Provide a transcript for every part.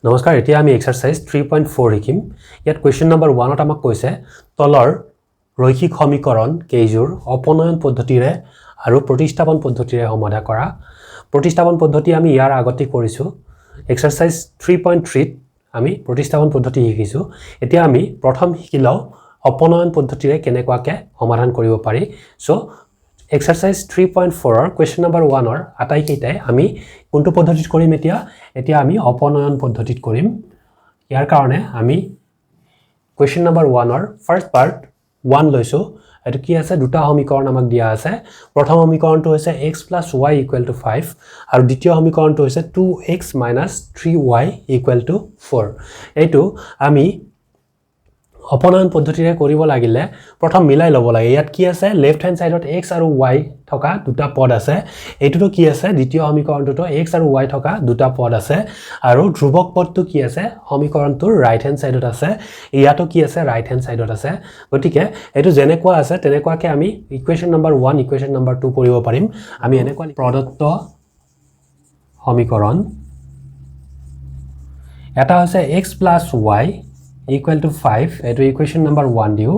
নমস্কাৰ এতিয়া আমি এক্সাৰসাইজ 3.4 শিকিম ইয়াত কোৱেশ্চন নম্বৰ 1 ত আমাক কৈছে তলৰ ৰৈখিক সমীকৰণ কেইজোৰ অপনয়ন পদ্ধতিৰে আৰু প্ৰতিস্থাপন পদ্ধতিৰে সমাধান কৰা প্ৰতিস্থাপন পদ্ধতি আমি ইয়াৰ আগতে কৰিছো এক্সাৰসাইজ 3.3 ত আমি প্ৰতিস্থাপন পদ্ধতি শিকিছো এতিয়া আমি প্ৰথম শিকিলাও অপনয়ন পদ্ধতিৰে কেনেকুৱাকে সমাধান কৰিব পাৰি so Exercise 3.4 or question number 1 or আটাই কেইটাই আমি কোনটো পদ্ধতিত কৰিম এতিয়া আমি অপনয়ন পদ্ধতিত কৰিম ইয়াৰ কাৰণে আমি question number 1 or first part 1 লৈছো এটো কি আছে দুটা সমীকৰণ আমাক দিয়া আছে প্ৰথম সমীকৰণটো হৈছে x + y = 5 আৰু দ্বিতীয় সমীকৰণটো হৈছে 2x - 3y = 4 এইটো আমি অপনয়ন পদ্ধতিৰে কৰিব লাগিলে প্ৰথম মিলাই লব লাগে ইয়াত কি আছে লেফট হ্যান্ড সাইডত x আৰু y থকা দুটা পদ আছে এইটোটো কি আছে দ্বিতীয় সমীকৰণটোটো x আৰু y থকা দুটা পদ আছে আৰু ধ্ৰুবক পদটো কি আছে সমীকৰণটোৰ ৰাইট হ্যান্ড সাইডত আছে ইয়াতো কি আছে ৰাইট হ্যান্ড সাইডত আছে গতিকে এটো জেনেকুৱা আছে তেনেকুৱাকে আমি ইকুৱেচন নম্বৰ 1 ইকুৱেচন নম্বৰ 2 কৰিব পাৰিম আমি এনেকুৱা প্ৰদত্ত সমীকৰণ এটা হৈছে x + y equal to 5 eto equation number 1 diu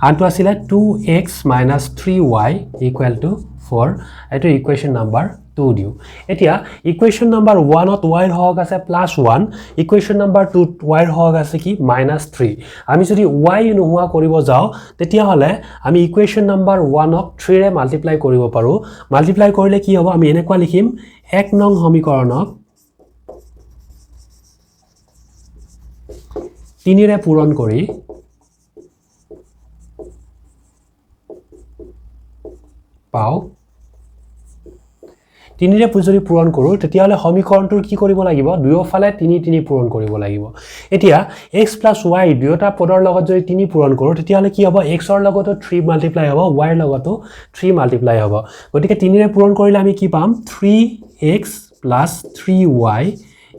antu asile 2x - 3y equal to 4 eto equation number 2 diu etia equation number 1 ot y hog ase +1 equation number 2 y hog ase ki -3 ami jodi y nohua koribo jao tetia hole ami equation number 1 ok 3 re multiply koribo paru multiply korile ki hobo ami enekwa likhim 1 nong সমীকৰণক 3 ৰে পূৰণ কৰি পাও 3 ৰে যদি পূৰণ কৰো তেতিয়া হলে সমীকৰণটোৰ কি কৰিব লাগিব দুয়োফালে 3 3 পূৰণ কৰিব লাগিব এতিয়া x + y দুয়োটা পদৰ লগত যদি 3 পূৰণ কৰো তেতিয়া হলে কি হ'ব x ৰ লগতো 3 মাল্টিপ্লাই হ'ব y ৰ লগতো 3 মাল্টিপ্লাই হ'ব গতিকে 3 ৰে পূৰণ কৰিলে আমি কি পাম 3x + 3y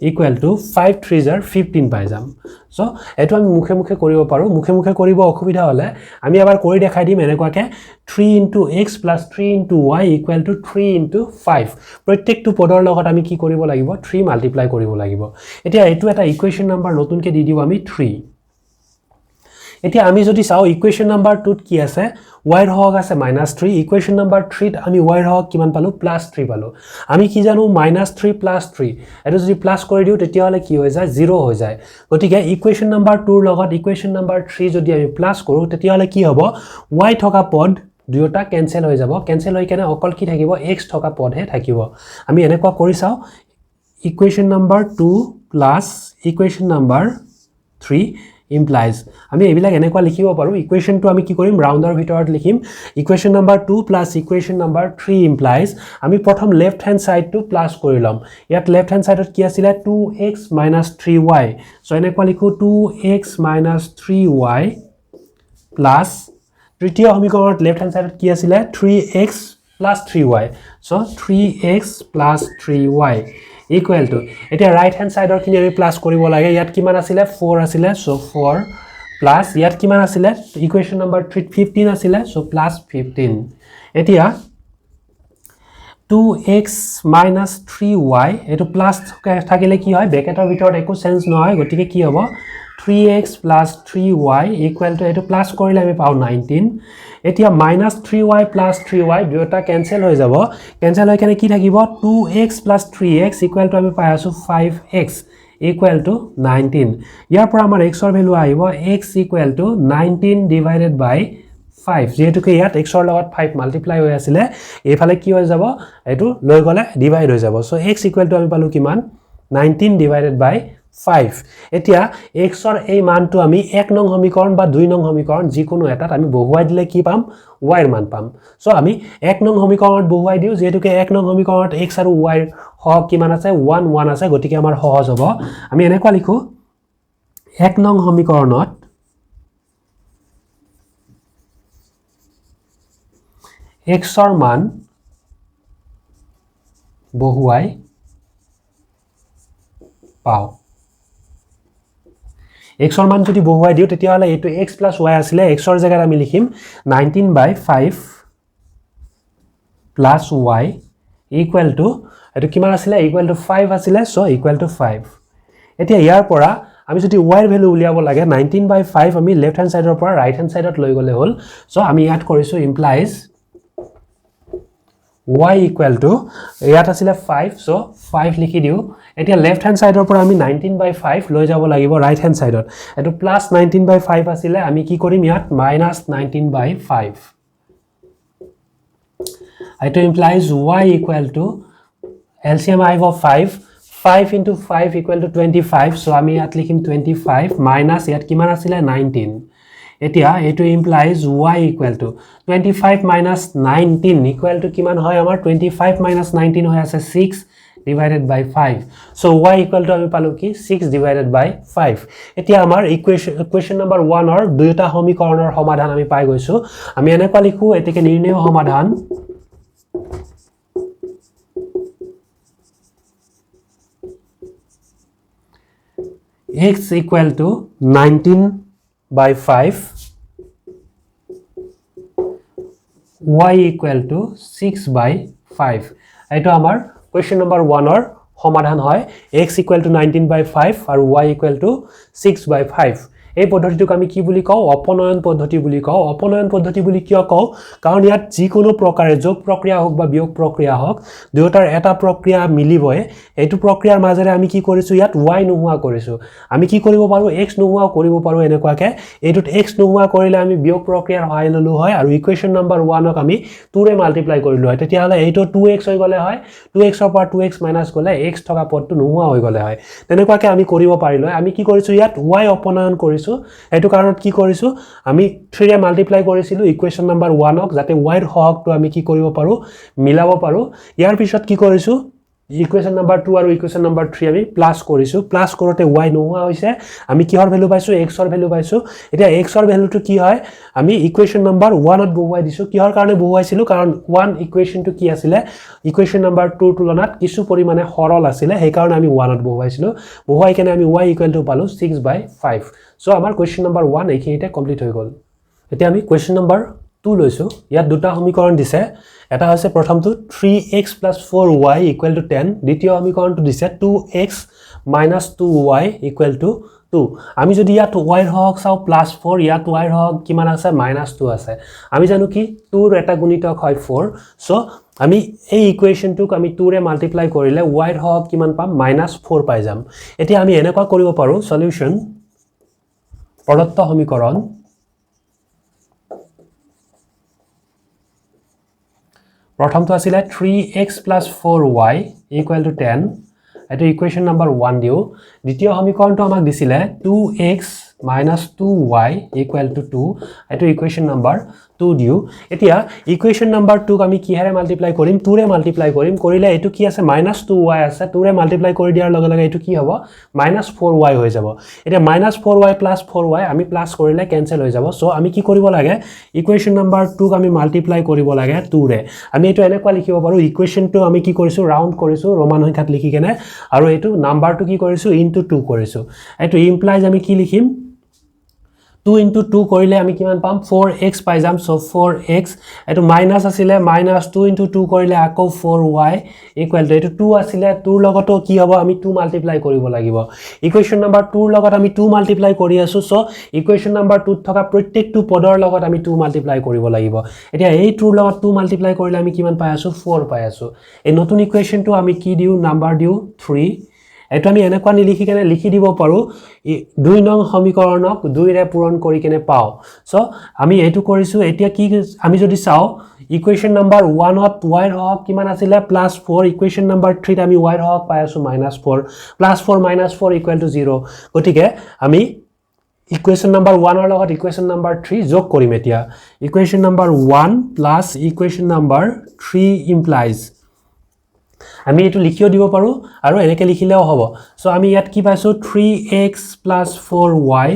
equal to 5 3s are 15 পাই যাম সো এটো আমি মুখে মুখে কৰিব পাৰো মুখে মুখে কৰিব অসুবিধা হলে আমি এবাৰ কৰি দেখাই দিম এনেকুৱাকে 3 * x + 3 * y equal to 3 * 5 প্ৰত্যেকটো পদৰ লগত আমি কি কৰিব লাগিব 3 মাল্টিপ্লাই কৰিব লাগিব এতিয়া এটো এটা ইকুৱেচন নাম্বাৰ নতুনকে দি দিও আমি 3 এতিয়া আমি যদি চাও ইকুৱেচন নাম্বাৰ 2 ত কি আছে y ৰ হগ আছে -3 ইকুৱেচন নাম্বাৰ 3 ত আমি y ৰ হগ কিমান পালো +3 পালো আমি কি জানো -3 + 3 এটো যদি প্লাস কৰি দিও তেতিয়া হলে কি হৈ যায় 0 হৈ যায় গতিকে ইকুৱেচন নাম্বাৰ 2 ৰ লগত ইকুৱেচন নাম্বাৰ 3 যদি আমি প্লাস কৰো তেতিয়া হলে কি হ'ব y থকা পদ দুয়োটা কেনসেল হৈ যাব কেনসেল হৈ কেনে অকল কি থাকিব x থকা পদহে থাকিব আমি এনেকুৱা কৰি চাও ইকুৱেচন নাম্বাৰ 2 + ইকুৱেচন নাম্বাৰ 3 implies আমি এবিলাক এনেকুৱা লিখিব পাৰো ইকুৱেচনটো আমি কি কৰিম ৰাউন্ডৰ ভিতৰত লিখিম ইকুৱেচন নাম্বাৰ 2 + ইকুৱেচন নাম্বাৰ 3 implies আমি প্ৰথম লেফট হ্যান্ড সাইডটো প্লাস কৰি লম ইয়াত লেফট হ্যান্ড সাইডত কি আছিল 2x - 3y সো এনেকুৱা লিখো 2x - 3y প্লাস তৃতীয় সমীকৰণত লেফট হ্যান্ড সাইডত কি আছিল 3x + 3y so 3x + 3y equal to এতিয়া রাইট হ্যান্ড সাইডৰ খিনি আমি প্লাস কৰিব লাগে ইয়াত কিমান আছিল 4 আছিল সো 4 প্লাস ইয়াত কিমান আছিল ইকুৱেচন নাম্বাৰ 3 15 আছিল সো +15 এতিয়া 2x - 3y এটো প্লাস থাকিলে কি হয় ব্ৰেকেটৰ ভিতৰত একো চেঞ্জ নহয় গতিকে কি হ'ব 3x + 3y equal to এটো প্লাস কৰিলে আমি পাও 19 এতিয়া -3y + 3y দুয়োটা কেনসেল হৈ যাব কেনসেল হৈ কেনে কি থাকিব 2x + 3x equal to আমি পাই আছো 5x equal to 19 ইয়াৰ পৰা আমাৰ x ৰ ভ্যালু আহিব x equal to 19 divided by 5 যেহেতু কি ইয়াত x ৰ লগত 5 মাল্টিপ্লাই হৈ আছিল এইফালে কি হৈ যাব এটো লৈ গলে ডিভাইড হৈ যাব সো x equal to আমি পালো কিমান 19 divided by 5 এতিয়া x ৰ এই মানটো আমি 1 নং সমীকৰণ বা 2 নং সমীকৰণ যিকোনো এটাত আমি বহুৱাই দিলে কি পাম y ৰ মান পাম সো আমি 1 নং সমীকৰণত বহুৱাই দিও যেহেতু কি 1 নং সমীকৰণত x আৰু y ৰ হগ কিমান আছে 1 1 আছে গতিকে আমাৰ সহজ হ'ব আমি এনেকুৱা লিখো 1 নং সমীকৰণত x ৰ মান বহুৱাই পাও x ৰ মান যদি বহুৱাই দিও তেতিয়া হলে এটো x + y আছিল x ৰ জায়গাত আমি লিখিম 19/5 + y equal to এটো কিমান আছিল equal to 5 আছিল সো equal to 5 এতিয়া ইয়াৰ পৰা আমি যদি y এৰ ভ্যালু উলিয়াব লাগে 19/5 আমি লেফট হ্যান্ড সাইডৰ পৰা ৰাইট হ্যান্ড সাইডত লৈ গলে হল সো আমি ইয়াত কৰিছো ইমপ্লাইজ y equal to ইয়াত আছিল 5 সো 5 লিখি দিও এতিয়া লেফট হ্যান্ড সাইডৰ পৰা আমি 19/5 লৈ যাব লাগিব ৰাইট হ্যান্ড সাইডত এটো প্লাস 19/5 আছিল আমি কি কৰিম ইয়াত মাইনাস 19/5 এটো implies y equal to LCM আহিব 5 5 into 5 equal to 25 so আমি ইয়াত লিখিম 25 minus ইয়াত কিমান আছিল 19 এতিয়া এটো implies y equal to 25 minus 19 equal to কিমান হয় আমাৰ 25 minus 19 হৈ আছে 6 divided by 5 so y equal to আমি পালো কি 6 divided by 5 এতিয়া আমাৰ ইকুৱেশ্যন নম্বৰ 1 ৰ দুটা সমীকৰণৰ সমাধান আমি পাই গৈছো আমি এনেকৈ লিখো এতিকে নিৰ্ণয় সমাধান x equal to 19/5 y equal to 6/5 এটো আমাৰ কোৱেশ্চন নম্বৰ 1 ৰ সমাধান হয় x equal to 19/5 আৰু y equal to 6/5 এই পদ্ধতিটোক আমি কি বুলি কও অপনয়ন পদ্ধতি বুলি কও অপনয়ন পদ্ধতি বুলি কিয় কও কাৰণ ইয়াত যি কোনো প্ৰকাৰে যোগ প্ৰক্ৰিয়া হোক বা বিয়োগ প্ৰক্ৰিয়া হোক দুয়োটাৰ এটা প্ৰক্ৰিয়া মিলিবই এইটো প্ৰক্ৰিয়াৰ মাজেৰে আমি কি কৰিছো ইয়াত y নোহোৱা কৰিছো আমি কি কৰিব পাৰো x নোহোৱা কৰিব পাৰো এনেকুৱাকে এইটোত x নোহোৱা কৰিলে আমি বিয়োগ প্ৰক্ৰিয়াৰ সহায় ললো হয় আৰু ইকুৱেশ্যন নম্বৰ 1 ক আমি 2 ৰে মাল্টিপ্লাই কৰিলো হয় তেতিয়া হলে এইটো 2x হৈ গলে হয় 2x ৰ পৰা 2x মাইনাস গলে x থকা পদটো নোহোৱা হৈ গলে হয় তেনেকুৱাকে আমি কৰিব পাৰিলো আমি কি কৰিছো ইয়াত y অপনয়ন কৰিছো এটো কাৰণত কি কৰিছো আমি 3 ৰে মাল্টিপ্লাই কৰিছিলো ইকুৱেশ্যন নম্বৰ 1 ক যাতে y ৰ সহগটো আমি কি কৰিব পাৰো মিলাব পাৰো ইয়াৰ পিছত কি কৰিছো ইকুৱেশ্যন নম্বৰ 2 আৰু ইকুৱেশ্যন নম্বৰ 3 আমি প্লাস কৰিছো প্লাস কৰোতে y নোহোৱা হৈছে আমি কিহৰ ভ্যালু পাইছো x ৰ ভ্যালু পাইছো এতিয়া x ৰ ভ্যালুটো কি হয় আমি ইকুৱেশ্যন নম্বৰ 1 ত বহুৱাই দিছো কিহৰ কাৰণে বহুৱাইছিলো কাৰণ 1 ইকুৱেশ্যনটো কি আছিল ইকুৱেশ্যন নম্বৰ 2 তুলনাত কিছু পৰিমাণে সৰল আছিল সেই কাৰণে আমি 1 ত বহুৱাইছিলো বহুৱাই কেনে আমি y = পালো 6/5 সো আমাৰ কোৱেশ্চন নম্বৰ 1 এইখিনিতে কমপ্লিট হৈ গল এতিয়া আমি কোৱেশ্চন নম্বৰ 2 লৈছো ইয়াত দুটা সমীকৰণ দিছে এটা হৈছে প্ৰথমটো 3x + 4y = 10 দ্বিতীয় সমীকৰণটো দিছে 2x - 2y = 2 আমি যদি ইয়াত y ৰ হক চাও +4 ইয়াত y ৰ হক কিমান আছে -2 আছে আমি জানো কি 2 ৰ এটা গুণিতক হয় 4 সো আমি এই ইকুৱেশ্যনটোক আমি 2 ৰে মাল্টিপ্লাই কৰিলে y ৰ হক কিমান পাম -4 পাই যাম এতিয়া আমি এনেকুৱা কৰিব পাৰো সলিউশন প্ৰদত্ত সমীকৰণ প্ৰথমটো আছিল 3x + 4y = 10 এটো ইকুৱেশ্যন নম্বৰ 1 দিও দ্বিতীয় সমীকৰণটো আমাক দিছিল 2x - 2y = 2 এটো ইকুৱেশ্যন নম্বৰ 2 দিও এতিয়া ইকুৱেশ্যন নম্বৰ 2 ক আমি কিহেৰে মাল্টিপ্লাই কৰিম 2 ৰে মাল্টিপ্লাই কৰিম কৰিলে এটো কি আছে -2y আছে 2 ৰে মাল্টিপ্লাই কৰি দিয়াৰ লগে লগে এটো কি হ'ব -4y হৈ যাব এতিয়া -4y + 4y আমি প্লাস কৰিলে কেনসেল হৈ যাব সো আমি কি কৰিব লাগে ইকুৱেশ্যন নম্বৰ 2 ক আমি মাল্টিপ্লাই কৰিব লাগে 2 ৰে আমি এটো এনেকুৱা লিখিব পাৰো ইকুৱেশ্যনটো আমি কি কৰিছো ৰাউন্ড কৰিছো ৰোমান সংখ্যাত লিখি কেনে আৰু এটো নাম্বাৰটো কি কৰিছো * 2 কৰিছো এটো ইমপ্লাইজ আমি কি লিখিম 2 * 2 কৰিলে আমি কিমান পাম 4x পাই যাম সো 4x এটো মাইনাস আছিল -2 * 2 কৰিলে আকৌ 4y = এটো 2 আছিল 2 ৰ লগতো কি হ'ব আমি 2 মাল্টিপ্লাই কৰিব লাগিব ইকুৱেশ্যন নম্বৰ 2 ৰ লগত আমি 2 মাল্টিপ্লাই কৰি আছো সো ইকুৱেশ্যন নম্বৰ 2 ত থকা প্ৰত্যেকটো পদৰ লগত আমি 2 মাল্টিপ্লাই কৰিব লাগিব এতিয়া এই 2 ৰ লগত 2 মাল্টিপ্লাই কৰিলে আমি কিমান পাই আছো 4 পাই আছো এই নতুন ইকুৱেশ্যনটো আমি কি দিও নাম্বাৰ দিও 3 এটো আমি এনেকুৱা নিলিখি কেনে লিখি দিব পাৰো 2 নং সমীকৰণক 2 ৰে পূৰণ কৰি কেনে পাও সো আমি এটো কৰিছো এতিয়া কি আমি যদি চাও ইকুৱেশ্যন নম্বৰ 1 ত y ৰ হক কিমান আছিল +4 ইকুৱেশ্যন নম্বৰ 3 ত আমি y ৰ হক পাই আছো -4 +4 - 4 = 0 গতিকে আমি ইকুৱেশ্যন নম্বৰ 1 ৰ লগত ইকুৱেশ্যন নম্বৰ 3 যোগ কৰিম এতিয়া equation number 1 + equation number 3 implies আমি এটো লিখিও দিব পাৰো আৰু এনেকে লিখিলেও হ'ব সো আমি ইয়াত কি পাইছো 3x + 4y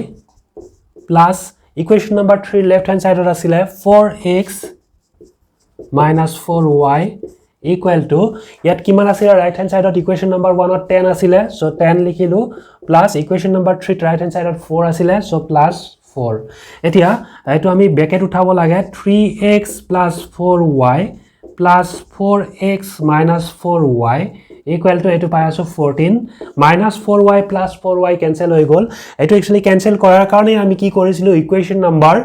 plus equation number 3 left hand সাইডত আছিল 4x - 4y = ইয়াত কিমান আছিল ৰাইট হ্যান্ড সাইডত ইকুৱেশ্যন নম্বৰ 1 ত 10 আছিল সো 10 লিখিলো plus equation number 3 right hand সাইডত 4 আছিল সো +4 এতিয়া এটো আমি ব্ৰেকেট উঠাব লাগে 3x + 4y + 4x - 4y equal to এটো পাই আছো 14 minus 4y plus 4y cancel হৈ গল এটো actually cancel কৰাৰ কাৰণে আমি কি কৰিছিলো ইকুৱেচন নাম্বাৰ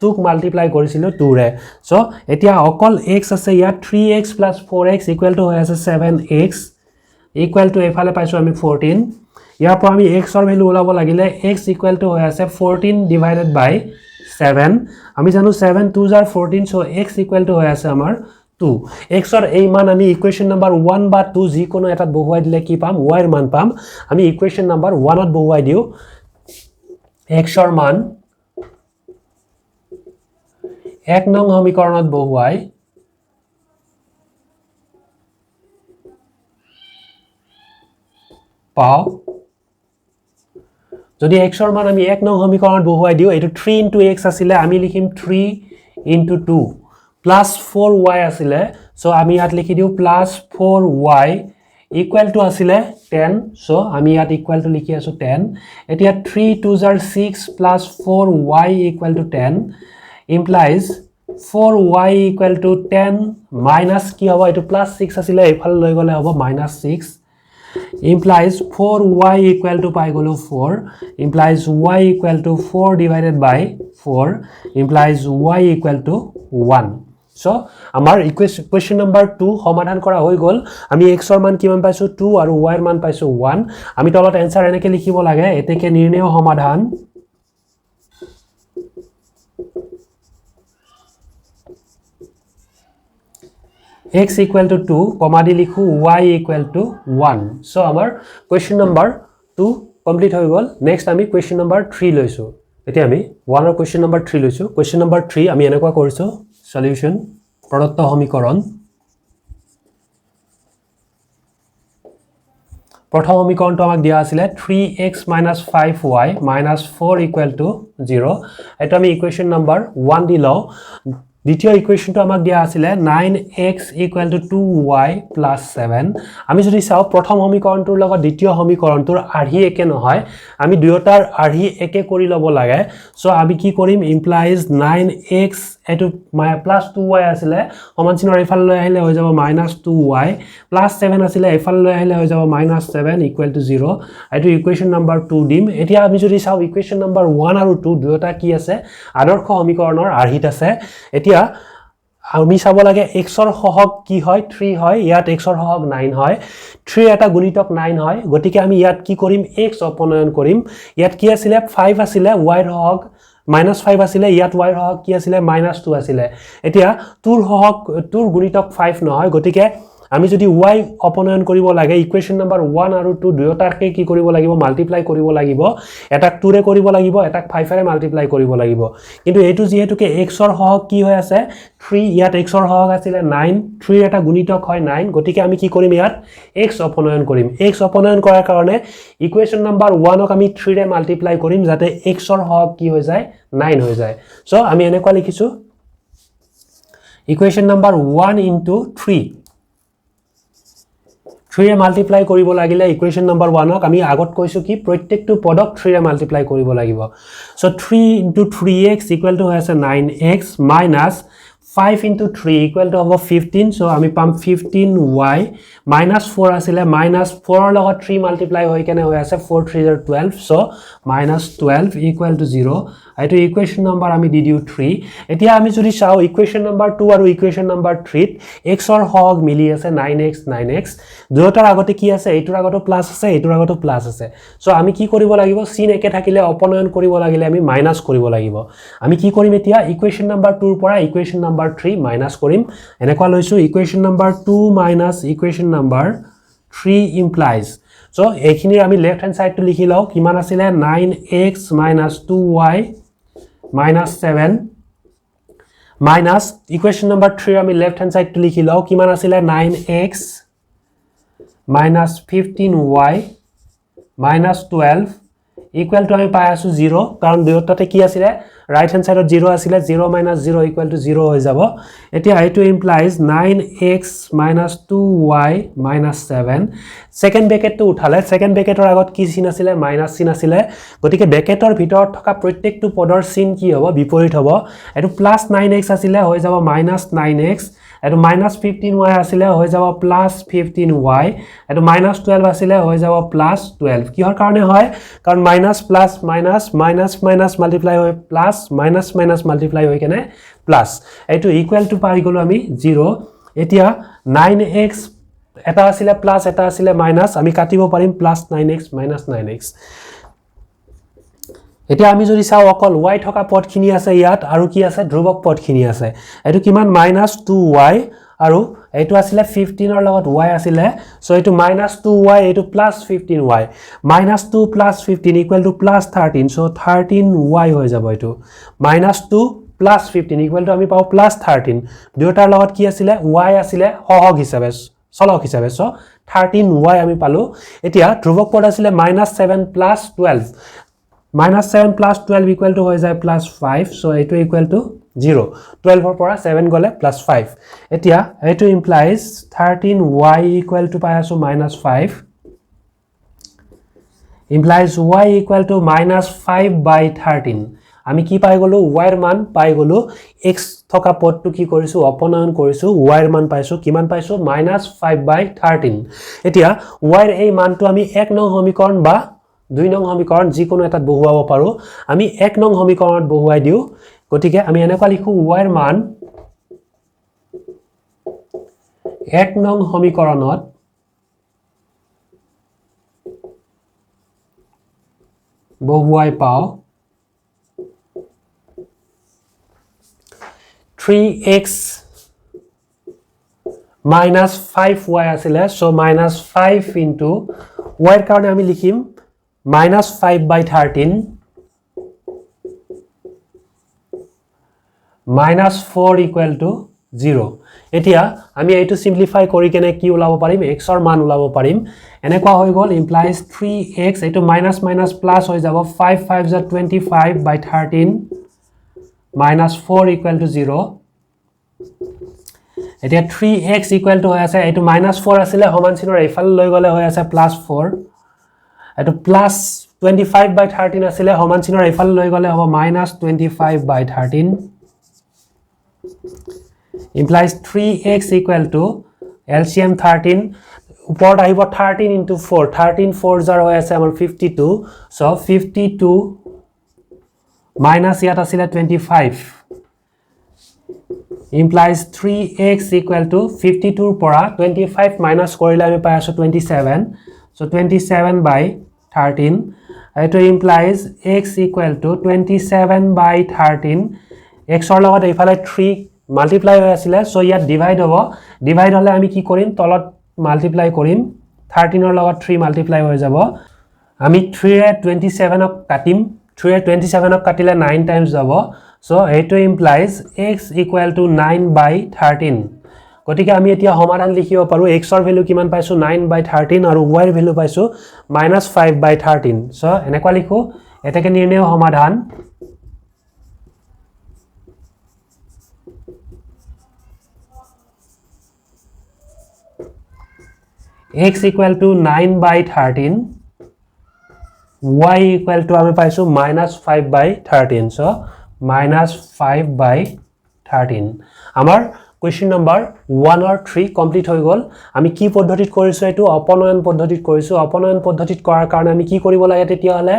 2 ক মাল্টিপ্লাই কৰিছিলো 2 ৰে সো এতিয়া অকল x আছে ইয়াত 3x plus 4x equal to হৈ আছে 7x equal to এফালে পাইছো আমি 14 ইয়াৰ পৰা আমি x ৰ ভ্যালু ওলাব লাগিলে x equal to হৈ আছে 14 divided by 7 আমি জানো 7 2s are 14 so x equal to হৈ আছে আমাৰ 2 x ৰ এই মান আমি ইকুৱেচন নাম্বাৰ 1 বা 2 যি কোনো এটাত বহুৱাই দিলে কি পাম y ৰ মান পাম আমি ইকুৱেচন নাম্বাৰ 1 ত বহুৱাই দিও x ৰ মান 1 নং সমীকৰণত বহুৱাই পাও যদি x ৰ মান আমি 1 নং সমীকৰণত বহুৱাই দিও এটো 3 into x আছিল আমি লিখিম 3 into 2 plus 4y asile so ami at likhi diu plus 4y equal to asile 10 so ami at equal to likhi asu 10 etia 3 2s are 6 plus 4y equal to 10 implies 4y equal to 10 minus ki hobo etu plus 6 asile efal loi gole hobo minus 6 implies 4y equal to pi golo 4 implies y equal to 4 divided by 4 implies y equal to 1 so amar question number 2 সমাধান কৰা হৈ গল আমি x ৰ মান কিমান পাইছো 2 আৰু y ৰ মান পাইছো 1 আমি তলত आंसर এনেকে লিখিব লাগে এতেকে নিৰ্ণয় সমাধান x equal to 2 কমা দি লিখো y equal to 1 so amar question number 2 complete হৈ গল next আমি question number 3 লৈছো এতিয়া আমি 1 ৰ question number 3 লৈছো question number 3 আমি এনেকুৱা কৰিছো solution প্ৰদত্ত সমীকৰণ প্ৰথম সমীকৰণটো আমাক দিয়া আছিল 3x - 5y - 4 equal to 0 এটা আমি ইকুৱেচন নাম্বাৰ 1 দি লও দ্বিতীয় ইকুৱেচনটো আমাক দিয়া আছিল 9x equal to 2y plus 7 আমি যদি চাও প্ৰথম সমীকৰণটোৰ লগত দ্বিতীয় সমীকৰণটোৰ আঢ়ি একে নহয় আমি দুয়োটাৰ আঢ়ি একে কৰি লব লাগে সো আমি কি কৰিম implies 9x এটো plus 2y আছিল সমান চিনৰ এফাল লৈ আহিলে হৈ যাব -2y plus 7 আছিল এফাল লৈ আহিলে হৈ যাব -7 equal to 0 এটো ইকুৱেচন নাম্বাৰ 2 দিম এতিয়া আমি যদি চাও ইকুৱেচন নাম্বাৰ 1 আৰু 2 দুয়োটা কি আছে আদৰ্শ সমীকৰণৰ আঢ়িত আছে এতিয়া আমি চাব লাগে x ৰ সহগ কি হয় 3 হয় ইয়াত x ৰ সহগ 9 হয় 3 এটা গুণিতক 9 হয় গতিকে আমি ইয়াত কি কৰিম x অপনয়ন কৰিম ইয়াত কি আছিল 5 আছিল y ৰ সহগ -5 আছিল ইয়াত y ৰ সহগ কি আছিল -2 আছিল এতিয়া তোৰ সহগ তোৰ গুণিতক 5 নহয় গতিকে আমি যদি y অপনয়ন কৰিব লাগে ইকুৱেচন নাম্বাৰ 1 আৰু 2 দুয়োটাকে কি কৰিব লাগিব মাল্টিপ্লাই কৰিব লাগিব এটাক 2 ৰে কৰিব লাগিব এটাক 5 ৰে মাল্টিপ্লাই কৰিব লাগিব কিন্তু এটো যেহেতুকে x ৰ সহগ কি হৈ আছে 3 ইয়াত x ৰ সহগ আছিল 9 3 এটা গুণিতক হয় 9 গতিকে আমি কি কৰিম ইয়াত x অপনয়ন কৰিম x অপনয়ন কৰাৰ কাৰণে ইকুৱেচন নাম্বাৰ 1 ক আমি 3 ৰে মাল্টিপ্লাই কৰিম যাতে x ৰ সহগ কি হৈ যায় 9 হৈ যায় সো আমি এনেকুৱা লিখিছো ইকুৱেচন নাম্বাৰ 1 into 3 3 ৰে মাল্টিপ্লাই কৰিব লাগিলে ইকুৱেচন নাম্বাৰ 1 ক আমি আগত কৈছো কি প্ৰত্যেকটো পদক 3 ৰে মাল্টিপ্লাই কৰিব লাগিব so 3 into 3x equal to আছে 9x minus 5 into 3 equal to হ'ব 15 so আমি পাম 15y minus 4 আছিল minus 4 ৰ লগত 3 মাল্টিপ্লাই হৈ কেনে হৈ আছে 4 3 are 12 so minus 12 equal to 0 এটো ইকুৱেচন নাম্বাৰ আমি দি দিও 3 এতিয়া আমি যদি চাও ইকুৱেচন নাম্বাৰ 2 আৰু ইকুৱেচন নাম্বাৰ 3 ত x ৰ সহগ মিলি আছে 9x দুয়োটাৰ আগতে কি আছে এইটোৰ আগতে প্লাস আছে এইটোৰ আগতে প্লাস আছে সো আমি কি কৰিব লাগিব চিন একে থাকিলে অপনয়ন কৰিব লাগিলে আমি মাইনাস কৰিব লাগিব আমি কি কৰিম এতিয়া ইকুৱেচন নাম্বাৰ 2 ৰ পৰা ইকুৱেচন নাম্বাৰ 3 মাইনাস কৰিম এনেকুৱা লৈছো ইকুৱেচন নাম্বাৰ 2 minus ইকুৱেচন নাম্বাৰ 3 implies so এইখিনিৰ আমি লেফট হ্যান্ড সাইড টু লিখি লও কিমান আছিল 9x - 2y minus 7 minus equation number 3 আমি left hand side to লিখি লও কিমান আছিল 9x minus 15y minus 12 equal to আমি পাই আছো 0 কাৰণ দুয়োটাতে কি আছিল right hand side 0 আছিল 0 minus 0 equal to 0 হৈ যাব এতিয়া এটো implies 9x minus 2y minus 7 second bracket তো উঠালে সেকেন্ড ব্ৰ্যাকেটৰ আগত কি চিন আছিল মাইনাস চিন আছিল গতিকে ব্ৰ্যাকেটৰ ভিতৰত থকা প্ৰত্যেকটো পদৰ চিন কি হ'ব বিপৰীত হ'ব এটো প্লাস 9x আছিল হৈ যাব minus 9x এটো -15y আছিলে হৈ যাব +15y এটো -12 আছিলে হৈ যাব +12 কিহৰ কাৰণে হয় কাৰণ minus plus minus minus minus multiply হৈ প্লাস মাইনাস মাইনাস মাল্টিপ্লাই হৈ কেনে প্লাস এটো ইকুয়াল টু পাই গলো আমি 0 এতিয়া 9x এটা আছিলে প্লাস এটা আছিলে মাইনাস আমি কাটিব পাৰিম +9x -9x এতিয়া আমি যদি চাও অকল y থকা পদখিনি আছে ইয়াত আৰু কি আছে ধ্ৰুবক পদখিনি আছে এটো কিমান -2y আৰু এটো আছিলে 15 ৰ লগত y আছিলে সো এটো -2y এটো +15y -2 +15 equal to +13 so 13y হৈ যাব এটো -2 +15 ইকুৱেল টু আমি পাও +13 দুটাৰ লগত কি আছিলে y আছিলে সহগ হিচাপে চলক হিচাপে সো 13y আমি পালো এতিয়া ধ্ৰুবক পদ আছিলে -7 +12 -7 +12 equal to হৈ যায় +5 so এটো equal to 0 12 ৰ পৰা 7 গলে +5 এতিয়া এটো implies 13y equal to পাই আছো -5 implies y equal to -5/13 আমি কি পাই গলো y এর মান পাই গলো x থকা পদটো কি কৰিছো অপনয়ন কৰিছো y এর মান পাইছো কিমান পাইছো -5/13 এতিয়া y এর এই মানটো আমি 1 নং সমীকৰণ বা 2 নং সমীকৰণ যিকোনো এটাত বহুৱাব পাৰো আমি 1 নং সমীকৰণত বহুৱাই দিও গতিকে আমি এনেকুৱা লিখো y এৰ মান 1 নং সমীকৰণত বহুৱাই পাও 3x -5y আছিলে সো -5 into y এর কারণে আমি লিখিম -5/13 -4 equal to 0 এতিয়া আমি এইটো সিম্পলিফাই কৰি কেনে কি উলাব পাৰিম x ৰ মান উলাব পাৰিম এনেকুৱা হৈ গল implies 3x এইটো মাইনাস মাইনাস প্লাস হৈ যাব 5 5 is 25/13 -4 equal to 0 এতিয়া 3x equal to হৈ আছে এইটো -4 আছিল সমান চিনৰ এইফাল লৈ গলে হৈ আছে +4 এটো +25/13 আছিল সমান চিনৰ এইফাল লৈ গলে হ'ব -25/13 implies 3x equal to LCM 13 উপৰত আহিব 13 into 4 13 4 জাৰ হৈ আছে আমাৰ 52 so 52 minus ইয়াত আছিল 25 implies 3x equal to 52 ৰ পৰা 25 minus কৰিলে আমি পাই আছো 27 so 27/13 এটো implies x equal to 27/13 x ৰ লগত এইফালে 3 মাল্টিপ্লাই হৈ আছিল সো ইয়াত ডিভাইড হলে আমি কি কৰিম তলত মাল্টিপ্লাই কৰিম 13 ৰ লগত 3 মাল্টিপ্লাই হৈ যাব আমি 3 ৰে 27 ক কাটিম 3 ৰে 27 ক কাটিলে 9 টাইমছ যাব সো এটো implies x equal to 9/13 গতিকে আমি এতিয়া সমাধান লিখিব পাৰো x ৰ ভ্যালু কিমান পাইছো 9/13 আৰু y ৰ ভ্যালু পাইছো -5/13 সো এনেকুৱা লিখো এটাকে নিৰ্ণয় সমাধান x equal to 9/13 y equal to আমি পাইছো -5/13 so -5/13 আমাৰ question number 1 or 3 complete হৈ গল আমি কি পদ্ধতিত কৰিছো এটো অপনয়ন পদ্ধতিত কৰিছো অপনয়ন পদ্ধতিত কৰাৰ কাৰণে আমি কি কৰিব লাগে তেতিয়া হলে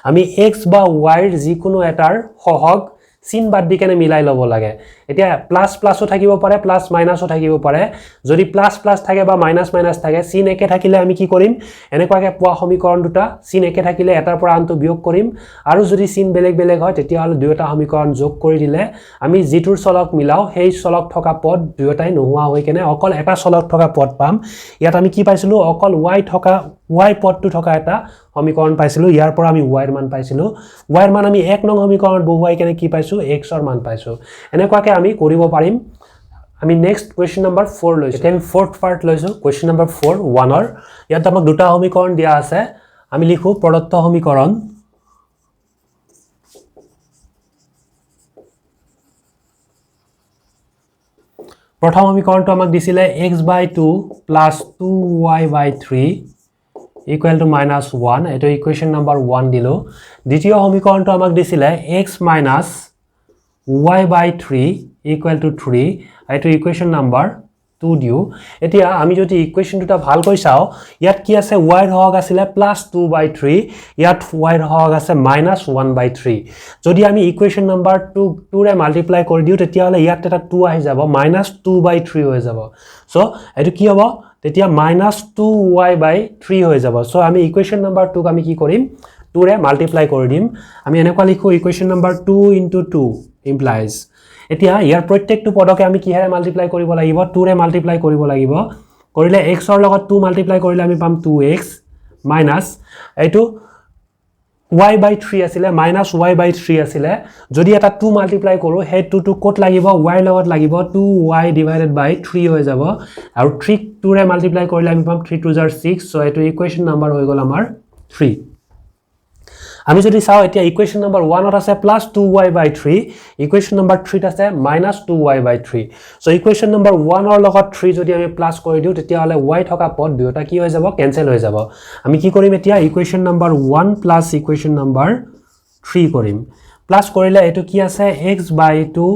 আমি x বা y ৰ যিকোনো এটাৰ সহগ চিন বাদ দি কেনে মিলাই লব লাগে এতিয়া প্লাস প্লাসও থাকিব পাৰে প্লাস মাইনাসও থাকিব পাৰে যদি প্লাস প্লাস থাকে বা মাইনাস মাইনাস থাকে চিন একে থাকিলে আমি কি কৰিম এনেকুৱাকে পোৱা সমীকৰণ দুটা চিন একে থাকিলে এটাৰ পৰা আনটো বিয়োগ কৰিম আৰু যদি চিন বেলেগ বেলেগ হয় তেতিয়া হলে দুয়োটা সমীকৰণ যোগ কৰি দিলে আমি যিটোৰ চলক মিলাও সেই চলক থকা পদ দুয়োটাই নোহোৱা হৈ কেনে অকল এটা চলক থকা পদ পাম ইয়াত আমি কি পাইছিলো অকল y পদটো থকা এটা সমীকৰণ পাইছিলো ইয়াৰ পৰা আমি y এৰ মান পাইছিলো y এৰ মান আমি 1 নং সমীকৰণত বহুৱাই কেনে কি পাইছো x ৰ মান পাইছো এনেকুৱাকে আমি কৰিব পাৰিম আমি নেক্সট কোৱেশ্চন নম্বৰ 4 লৈছো আমি ফোৰ্থ পাৰ্ট লৈছো কোৱেশ্চন নম্বৰ 4 1 ৰ ইয়াত আমাক দুটা সমীকৰণ দিয়া আছে আমি লিখো প্ৰদত্ত সমীকৰণ প্ৰথম সমীকৰণটো আমাক দিছিলে x/2 + 2y/3 equal to -1 এটো ইকুৱেশ্যন নম্বৰ 1 দিলো দ্বিতীয় সমীকৰণটো আমাক দিছিলে x - y/3 equal to 3 এইটো ইকুৱেশ্যন নাম্বাৰ 2 দিও এতিয়া আমি যদি ইকুৱেশ্যন দুটা ভালকৈ চাও ইয়াত কি আছে y ৰ হক আছিল +2/3 ইয়াত y ৰ হক আছে -1/3 যদি আমি ইকুৱেশ্যন নাম্বাৰ 2 ৰে মাল্টিপ্লাই কৰি দিও তেতিয়া হলে ইয়াত এটা 2 আহি যাব -2/3 হৈ যাব সো এটো কি হ'ব তেতিয়া -2y/3 হৈ যাব সো আমি ইকুৱেশ্যন নাম্বাৰ 2 আমি কি কৰিম 2 ৰে মাল্টিপ্লাই কৰি দিম আমি এনেকুৱা লিখো ইকুৱেশ্যন নাম্বাৰ 2 * 2 implies এতিয়া ইয়াৰ প্ৰত্যেকটো পদকে আমি কিহেৰে মাল্টিপ্লাই কৰিব লাগিব 2 ৰে মাল্টিপ্লাই কৰিব লাগিব কৰিলে x ৰ লগত 2 মাল্টিপ্লাই কৰিলে আমি পাম 2x মাইনাস এইটো y/3 আছিল -y/3 আছিল যদি এটা 2 মাল্টিপ্লাই কৰো হে 2 টো কত লাগিব y লগত লাগিব 2y/3 হৈ যাব আৰু 3 2 ৰে মাল্টিপ্লাই কৰিলে আমি পাম 3 2 6 সো এইটো ইকুৱেশ্যন নাম্বাৰ হৈ গল আমাৰ 3 আমি যদি চাও এতিয়া ইকুৱেশ্যন নাম্বাৰ 1 ত আছে +2y/3 ইকুৱেশ্যন নাম্বাৰ 3 ত আছে -2y/3 সো ইকুৱেশ্যন নাম্বাৰ 1 ৰ লগত 3 যদি আমি প্লাস কৰি দিও তেতিয়া হলে y থকা পদ দুটা কি হৈ যাব কেনসেল হৈ যাব আমি কি কৰিম এতিয়া equation number 1 plus equation number 3 কৰিম প্লাস কৰিলে এটো কি আছে x/2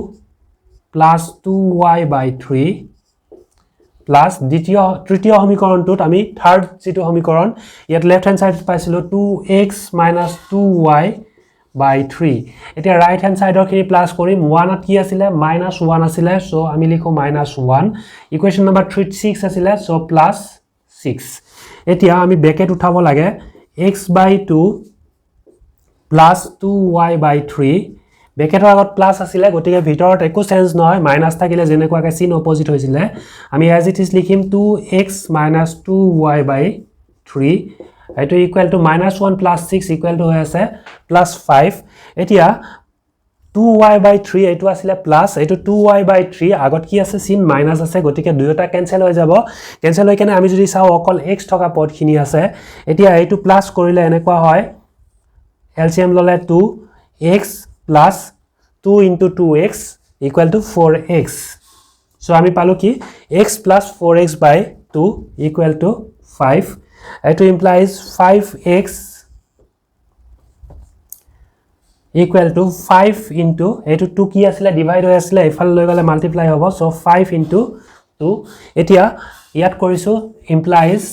+ 2y/3 প্লাস তৃতীয় সমীকৰণটোত আমি থাৰ্ড যেটো সমীকৰণ ইয়াত লেফট হ্যান্ড সাইড পাইছিলো 2x - 2y/3 এতিয়া ৰাইট হ্যান্ড সাইডৰ খিনি প্লাস কৰিম 1 ত কি আছিল -1 আছিল সো আমি লিখো -1 ইকুৱেশ্যন নাম্বাৰ 3 6 আছিল সো +6 এতিয়া আমি ব্ৰেকেট উঠাব লাগে x/2 + 2y/3 ব্ৰেকেটৰ আগত প্লাস আছিল গতিকে ভিতৰত একো চেঞ্জ নহয় মাইনাস থাকিলে যেনেকুৱাকে চিন অপোজিট হৈছিল আমি এজ ইট ইজ লিখিম 2x - 2y/3 এটো ইকুৱেল টু -1 + 6 ইকুৱেল টু হৈ আছে +5 এতিয়া 2y/3 এটো আছিল প্লাস এটো 2y/3 আগত কি আছে চিন মাইনাস আছে গতিকে দুয়োটা কেনসেল হৈ যাব কেনসেল হৈ কেনে আমি যদি চাও অকল x থকা পদখিনি আছে এতিয়া এটো প্লাস কৰিলে এনেকুৱা হয় এলসিএম ললে 2x plus 2 into 2x equal to 4x. So, আমি পালো কি x plus 4x by 2 equal to 5. It implies 5x equal to 5 into এটো 2 কি আছিল ডিভাইড হৈ আছিল এফাল লৈ গলে মাল্টিপ্লাই হ'ব so 5 into 2 এতিয়া ইয়াত কৰিছো implies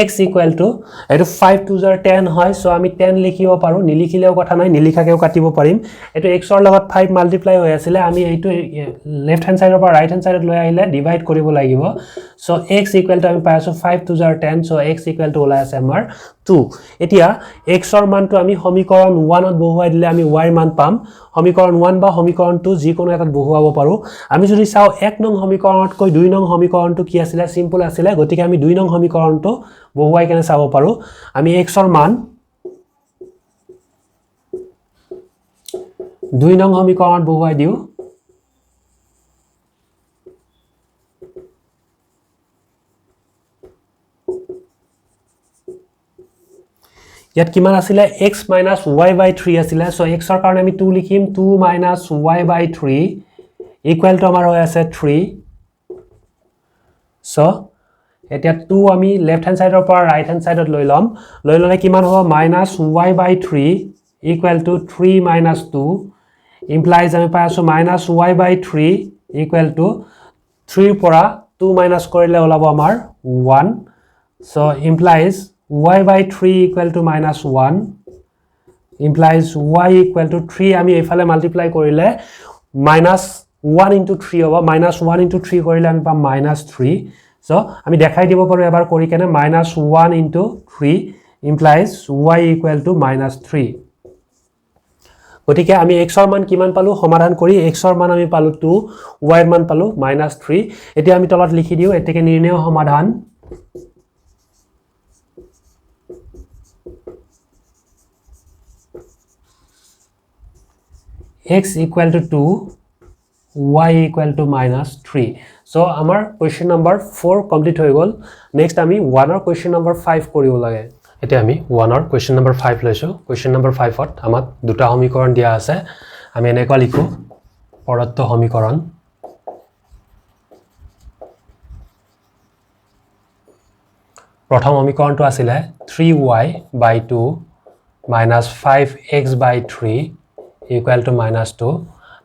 x equal to এটো 5 2 10 হয় সো আমি 10 লিখিব পাৰো নিলিখিলেও কথা নাই নিলিখাকেও কাটিব পাৰিম এটো x ৰ লগত 5 মাল্টিপ্লাই হৈ আছিল আমি এইটো লেফট হ্যান্ড সাইডৰ পৰা ৰাইট হ্যান্ড সাইডত লৈ আহিলে ডিভাইড কৰিব লাগিব সো x equal to আমি পাই আছো 5 2 10 সো x equal to ওলাই আছে আমাৰ 2 এতিয়া x ৰ মানটো আমি সমীকৰণ 1 ত বহুৱাই দিলে আমি y ৰ মান পাম সমীকৰণ 1 বা সমীকৰণ 2 যি কোনো এটাত বহুৱাব পাৰো আমি যদি চাও 1 নং সমীকৰণতকৈ 2 নং সমীকৰণটো কি আছিল সিম্পল আছিল গতিকে আমি 2 নং সমীকৰণটো বহুৱাই কেনে চাব পাৰো আমি x ৰ মান 2 নং সমীকৰণত বহুৱাই দিও ইয়াত কিমান আছিল x - y/3 আছিল সো x ৰ কাৰণে আমি 2 লিখিম 2 - y/3 ইকুৱেল টু আমাৰ হৈ আছে 3 সো এতিয়া 2 আমি লেফট হ্যান্ড সাইডৰ পৰা ৰাইট হ্যান্ড সাইডত লৈ ললে কিমান হ'ব -y/3 ইকুৱেল টু 3 - 2 implies আমি পাই আছো -y/3 ইকুৱেল টু 3 পৰা 2 মাইনাস কৰিলে ওলাব আমাৰ 1 so implies y/3 equal to -1 implies y equal to 3 আমি এফালে মাল্টিপ্লাই কৰিলে -1 into 3 হ'ব -1 into 3 কৰিলে আমি পাম -3 সো আমি দেখাই দিব পাৰো এবাৰ কৰি কেনে -1 into 3 implies y equal to -3 গতিকে আমি x ৰ মান কিমান পালো সমাধান কৰি x ৰ মান আমি পালো 2 y ৰ মান পালো -3 এতিয়া আমি তলত লিখি দিও এতেকে নিৰ্ণয় সমাধান x equal to 2 y equal to -3 so আমাৰ question number 4 complete হৈ গল next আমি 1 ৰ question number 5 কৰিব লাগে এতিয়া আমি 1 ৰ question number 5 লৈছো question number 5 ত আমাক দুটা সমীকৰণ দিয়া আছে আমি এনেকৈ লিখো প্ৰদত্ত সমীকৰণ প্ৰথম সমীকৰণটো আছিল 3y/2 - 5x/3 equal to -2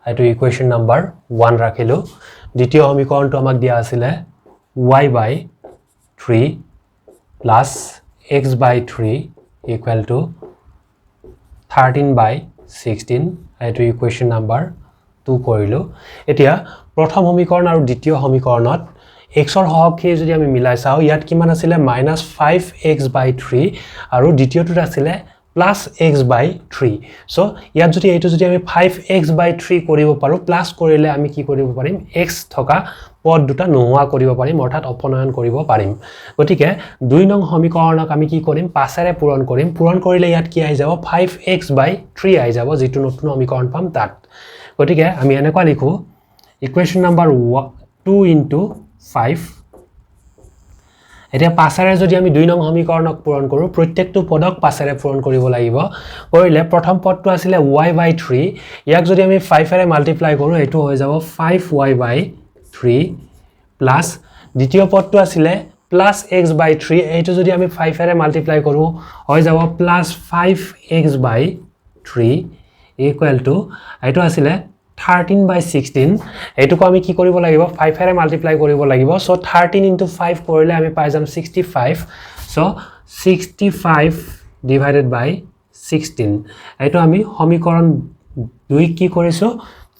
এইটো ইকুৱেশ্যন নাম্বাৰ 1 ৰাখিলো দ্বিতীয় সমীকৰণটো আমাক দিয়া আছিল y by 3 plus x by 3 equal to 13 by 16 এইটো ইকুৱেশ্যন নাম্বাৰ 2 কৰিলো এতিয়া প্ৰথম সমীকৰণ আৰু দ্বিতীয় সমীকৰণত x ৰ হৰকে যদি আমি মিলাই চাও ইয়াত কিমান আছিল -5x by 3 আৰু দ্বিতীয়টোত আছিল +x by 3 সো ইয়াত যদি এইটো যদি আমি 5x by 3 কৰিব পাৰো প্লাস কৰিলে আমি কি কৰিব পাৰিম x থকা পদ দুটা নোহোৱা কৰিব পাৰিম অৰ্থাৎ অপনয়ন কৰিব পাৰিম গতিকে 2 নং সমীকৰণক আমি কি কৰিম 5 ৰে পূৰণ কৰিলে ইয়াত কি আহি যাব 5x by 3 আহি যাব যেটো নতুন সমীকৰণ পাম তাত গতিকে আমি এনেকুৱা লিখো ইকুৱেশ্যন নাম্বাৰ 2 * 5 এতিয়া 5 ৰে যদি আমি 2 নং সমীকৰণক পূৰণ কৰো প্ৰত্যেকটো পদক 5 ৰে পূৰণ কৰিব লাগিব কৰিলে প্ৰথম পদটো আছিল y by 3 ইয়াক যদি আমি 5 ৰে মাল্টিপ্লাই কৰো এটো হৈ যাব 5y by 3 প্লাস দ্বিতীয় পদটো আছিল +x by 3 এইটো যদি আমি 5 ৰে মাল্টিপ্লাই কৰো হৈ যাব +5x by 3 ইকুৱেল টু এইটো আছিল 13 by 16 এইটোকো আমি কি কৰিব লাগিব 5 ৰে মাল্টিপ্লাই কৰিব লাগিব সো 13 * 5 কৰিলে আমি পাই যাম 65 সো 65 ডিভাইডেড বাই 16 এইটো আমি সমীকৰণ 2 কি কৰিছো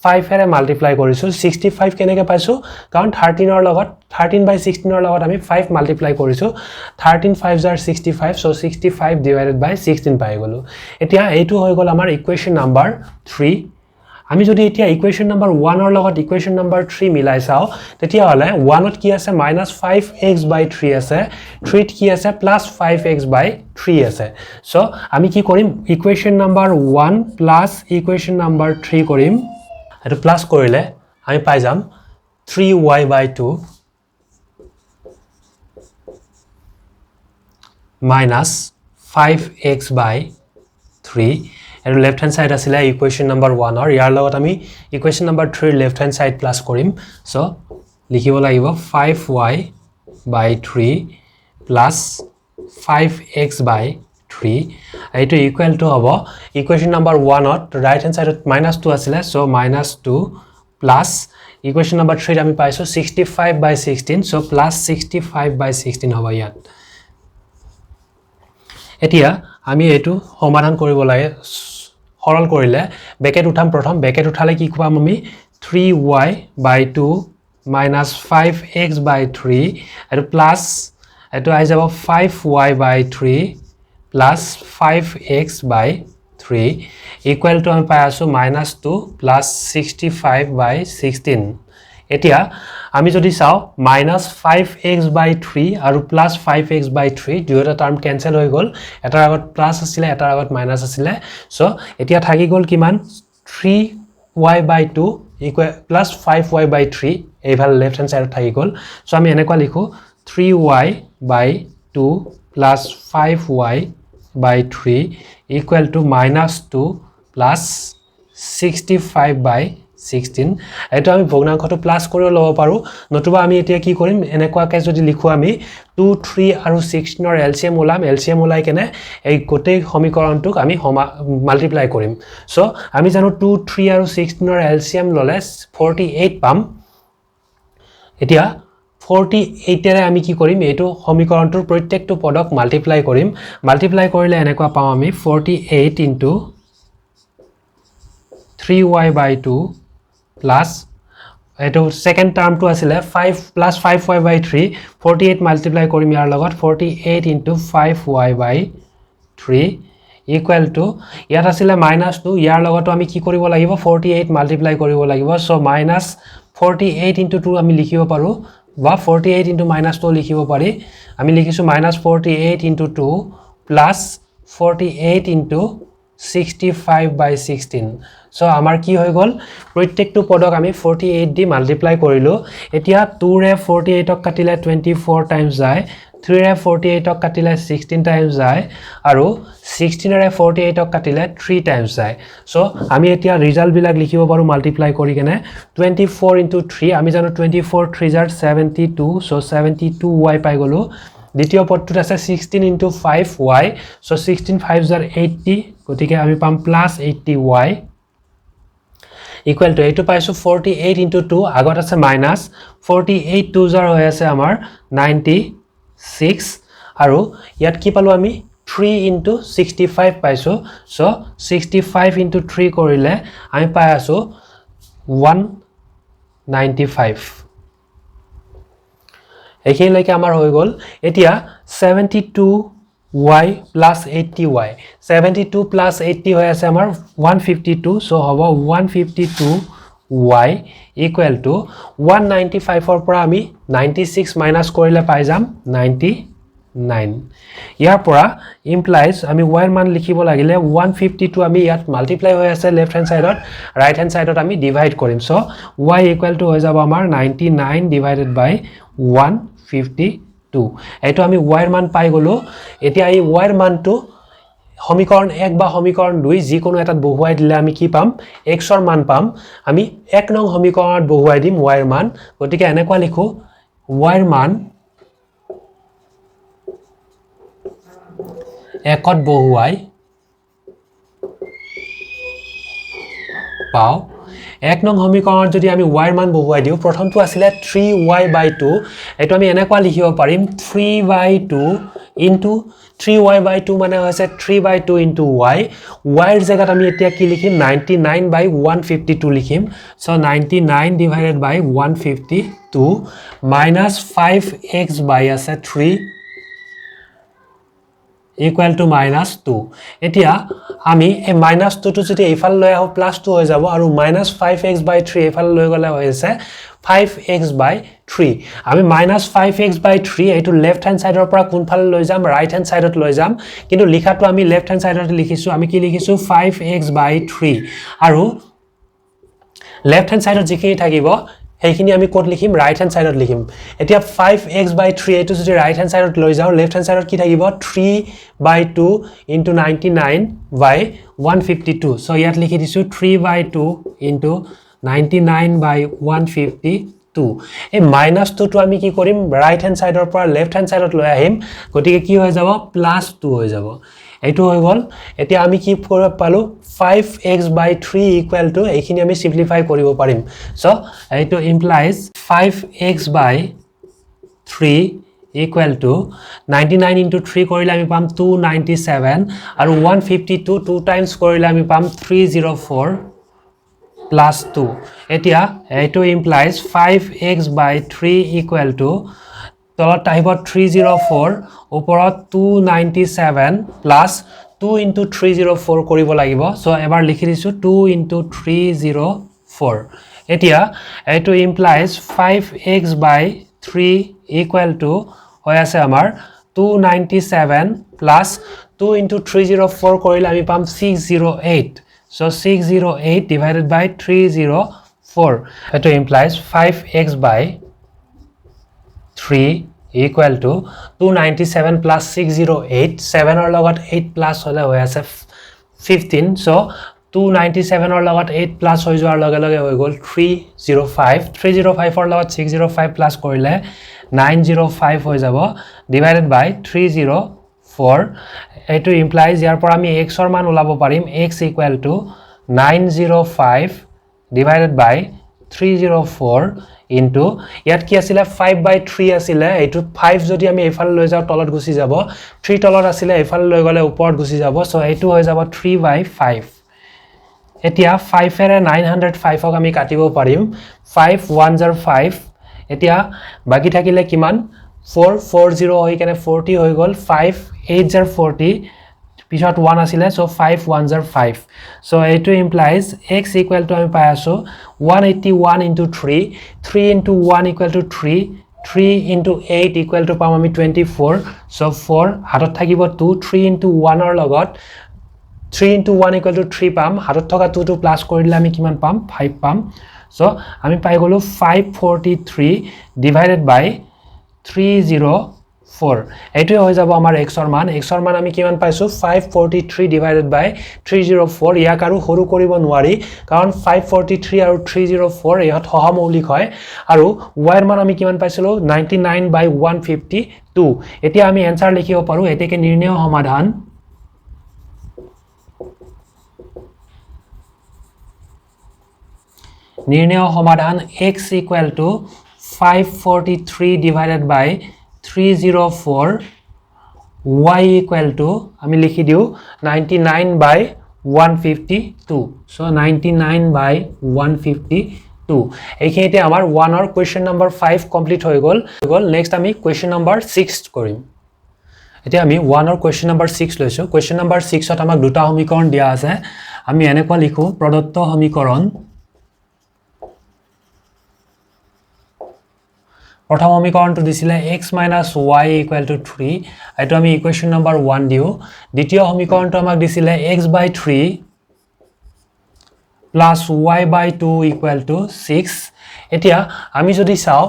5 ৰে মাল্টিপ্লাই কৰিছো 65 কেনেকৈ পাইছো কাৰণ 13 ৰ লগত 13 by 16 ৰ লগত আমি 5 মাল্টিপ্লাই কৰিছো 13 5 * 65 সো 65 ডিভাইডেড বাই 16 পাই গলো এতিয়া এইটো হৈ গল আমাৰ ইকুৱেশ্যন নাম্বাৰ 3 আমি যদি এতিয়া ইকুৱেশ্যন নাম্বাৰ 1 ৰ লগত ইকুৱেশ্যন নাম্বাৰ 3 মিলাই চাও তেতিয়া হলে 1 ত কি আছে -5x by 3 আছে 3 ত কি আছে +5x by 3 আছে সো আমি কি কৰিম equation number 1 plus equation number 3 কৰিম এটো প্লাস কৰিলে আমি পাই যাম 3y by 2 minus 5x by 3 আৰু লেফট হ্যান্ড সাইড আছিল ইকুৱেশ্যন নাম্বাৰ 1 ৰ ইয়াৰ লগত আমি equation number 3 left hand side plus কৰিম সো লিখিব লাগিব 5y by 3 plus 5x by 3 এইটো ইকুৱেল টু হ'ব ইকুৱেশ্যন নাম্বাৰ 1 ত ৰাইট হ্যান্ড সাইডত -2 আছিল সো -2 প্লাস ইকুৱেশ্যন নাম্বাৰ 3 আমি পাইছো 65 by 16 সো +65 by 16 হ'ব ইয়াত এতিয়া আমি এটো সমাধান কৰিব লাগে সৰল কৰিলে ব্ৰেকেট উঠাম প্ৰথম ব্ৰেকেট উঠালে কি পাম আমি 3y by 2 minus 5x by 3 আৰু প্লাস এটো আহি যাব 5y by 3 plus 5x by 3 equal to আমি পাই আছো -2 plus 65 by 16 এতিয়া আমি যদি চাও -5x by 3 আৰু +5x by 3 দুয়োটা টাৰ্ম ক্যান্সেল হৈ গল এটাৰ আগত প্লাস আছিল এটাৰ আগত মাইনাস আছিল সো এতিয়া থাকি গল কিমান 3y by 2 plus 5y by 3 এইভাল লেফট হ্যান্ড সাইডত থাকি গল সো আমি এনেকুৱা লিখো 3y by 2 plus 5y by 3 equal to -2 plus 65 by 16 এটো আমি ভগ্নাংশটো প্লাস কৰি লব পাৰো নতুবা আমি এতিয়া কি কৰিম এনেকুৱাকে যদি লিখো আমি 2 3 আৰু 16 ৰ এলসিএম ওলাই কেনে এই গোটেই সমীকৰণটোক আমি মাল্টিপ্লাই কৰিম সো আমি জানো 2 3 আৰু 16 ৰ এলসিএম ললে 48 পাম এতিয়া 48 ৰে আমি কি কৰিম এটো সমীকৰণটোৰ প্ৰত্যেকটো পদক মাল্টিপ্লাই কৰিলে এনেকুৱা পাম আমি 48 into 3y by 2 plus এটো সেকেন্ড টার্মটো আছিল 5 plus 5y by 3 48 মাল্টিপ্লাই কৰিম ইয়াৰ লগত 48 into 5y by 3 equal to ইয়াত আছিল -2 ইয়াৰ লগত আমি কি কৰিব লাগিব 48 মাল্টিপ্লাই কৰিব লাগিব সো -48 into 2 আমি লিখিব পাৰো বা 48 into -2 লিখিব পাৰি আমি লিখিছো -48 into 2 plus 48 into 65 by 16 so আমাৰ কি হৈ গল প্ৰত্যেকটো পদক আমি 48 দি মাল্টিপ্লাই কৰিলো এতিয়া 2 ৰে 48 ক কাটিলে 24 টাইমছ যায় 3 ৰে 48 ক কাটিলে 16 টাইমছ যায় আৰু 16 ৰে 48 ক কাটিলে 3 টাইমছ যায় সো আমি এতিয়া ৰিজাল্ট বিলাক লিখিব পাৰো মাল্টিপ্লাই কৰি কেনে 24 into 3 আমি জানো 24 3 জাৰ 72 সো 72y পাই গলো দ্বিতীয় পদটোত আছে 16 into 5y সো 16 5 জাৰ 80 গতিকে আমি পাম +80y ইকুৱেল টু এইটো পাইছোঁ 48 ইনটু 2 আগত আছে মাইনাছ 48 2 জাৰ হৈ আছে আমাৰ 96 আৰু ইয়াত কি পালোঁ আমি 3 ইনটু 65 পাইছোঁ চ' 65 ইনটু 3 কৰিলে আমি পাই আছোঁ 195 এইখিনিলৈকে আমাৰ হৈ গ'ল এতিয়া 72y plus 80y 72 plus 80 হৈ আছে আমাৰ 152 so হ'ব 152y equal to 195 ৰ পৰা আমি 96 মাইনাস কৰিলে পাই যাম 99 ইয়াৰ পৰা implies আমি y ৰ মান লিখিব লাগিলে 152 আমি ইয়াত মাল্টিপ্লাই হৈ আছে লেফট হ্যান্ড সাইডত ৰাইট হ্যান্ড সাইডত আমি ডিভাইড কৰিম so y equal to হৈ যাব আমাৰ 99 divided by 152 এইটো আমি y ৰ মান পাই গলো এতিয়া এই y ৰ মানটো সমীকৰণ 1 বা সমীকৰণ 2 যি কোনো এটাত বহুৱাই দিলে আমি কি পাম x ৰ মান পাম আমি 1 নং সমীকৰণত বহুৱাই দিম y ৰ মান গতিকে এনেকুৱা লিখো y ৰ মান একত বহুৱাই পাও 1 নং সমীকৰণত যদি আমি y ৰ মান বহুৱাই দিও প্ৰথমটো আছিল 3y/2 এটো আমি এনেকুৱা লিখিব পাৰিম 3/2 into 3y/2 মানে হৈছে 3/2 into y y ৰ জায়গাত আমি এতিয়া কি লিখিম 99/152 লিখিম so 99 divided by 152 minus 5x by আছে 3 equal to minus 2 এতিয়া আমি এই minus 2 টো যদি এইফাল লৈ আহো plus 2 হৈ যাব আৰু minus 5x by 3 এইফাল লৈ গলে হৈছে 5x by 3 আমি minus 5x by 3 এইটো লেফট হ্যান্ড সাইডৰ পৰা কোনফাল লৈ যাম ৰাইট হ্যান্ড সাইডত লৈ যাম কিন্তু লিখাটো আমি লেফট হ্যান্ড সাইডত লিখিছো আমি কি লিখিছো 5x by 3 আৰু লেফট হ্যান্ড সাইডত যিখিনি থাকিব সেইখিনি আমি কোড লিখিম ৰাইট হ্যান্ড সাইডত লিখিম এতিয়া 5x by 3 এটো যদি ৰাইট হ্যান্ড সাইডত লৈ যাও লেফট হ্যান্ড সাইডত কি থাকিব 3/2 into 99/152 so ইয়াত লিখি দিছো 3/2 into 99/152 এই -2 টো আমি কি কৰিম ৰাইট হ্যান্ড সাইডৰ পৰা লেফট হ্যান্ড সাইডত লৈ আহিম গতিকে কি হৈ যাব +2 হৈ যাব এইটো হৈ গল এতিয়া আমি কি কৰিব পালো 5x by 3 equal to এইখিনি আমি সিম্পলিফাই কৰিব পাৰিম so এইটো implies 5x by 3 equal to 99 into 3 কৰিলে আমি পাম 297 আৰু 152 2 times কৰিলে আমি পাম 304 plus 2 এতিয়া এইটো implies 5x by 3 equal to তলত আহিব 304 ওপৰত 297 plus 2 into 304 কৰিব লাগিব সো এবাৰ লিখি দিছো 2 into 304 এতিয়া এইটো implies 5x by 3 equal to হৈ আছে আমাৰ 297 plus 2 into 304 কৰিলে আমি পাম 608 so 608 divided by 304 এইটো implies 5x by 3 equal to 297 plus 608 7 or logot 8 plus hole hoy ase 15 so 297 or logot 8 plus hoy joar loge loge hoy gol 305 or logot 605 plus korile 905 hoy jabo divided by 304 etu implies yar por ami x or man ulabo parim x equal to 905 divided by 304 into ইয়াত কি আছিল 5/3 আছিল এইটো 5 যদি আমি এফাল লৈ যাও তলত গুছি যাব 3 তলত আছিল এফাল লৈ গলে ওপৰত গুছি যাব সো এইটো হৈ যাব 3/5 এতিয়া 5 এৰে 905 ক আমি কাটিব পাৰিম 5 1s are 5 এতিয়া বাকি থাকিলে কিমান 4 40 হৈ কেনে 40 হৈ গল 5 8s are 40 পিছত 1 আছিল সো 5 1s are 5 so এইটো implies x equal to আমি পাই আছো 181 into 3 3 into 1 equal to 3 3 into 8 equal to পাম আমি 24 so 4 হাতত থাকিব 2 3 into 1 ৰ লগত 3 into 1 equal to 3 পাম হাতত থকা 2 টো প্লাস কৰিলে আমি কিমান পাম 5 পাম so আমি পাই গলো 543 divided by 304 এটো হৈ যাব আমাৰ x ৰ মান আমি কিমান পাইছো 543 divided by 304 ইয়াক আৰু হৰু কৰিব নোৱাৰি কাৰণ 543 আৰু 304 ইহত সহমৌলিক হয় আৰু y ৰ মান আমি কিমান পাইছিলো 99/152 এতিয়া আমি आंसर লিখিব পাৰো এতেকে নিৰ্ণয় সমাধান নির্ণয় সমাধান x equal to 543 divided by 304 y equal to আমি লিখি দিও 99 by 152 so 99 by 152 এইখিনিতে আমাৰ 1 or question number 5 complete হৈ গল next আমি question number 6 কৰিম এতিয়া আমি 1 or question number 6 লৈছো question number 6 ত আমাক দুটা সমীকৰণ দিয়া আছে আমি এনেকুৱা লিখো প্ৰদত্ত সমীকৰণ প্ৰথম সমীকৰণটো দিছিলে x - y = 3 এটো আমি ইকুৱেশ্যন নম্বৰ 1 দিও দ্বিতীয় সমীকৰণটো আমাক দিছিলে x/3 + y/2 = 6 এতিয়া আমি যদি চাও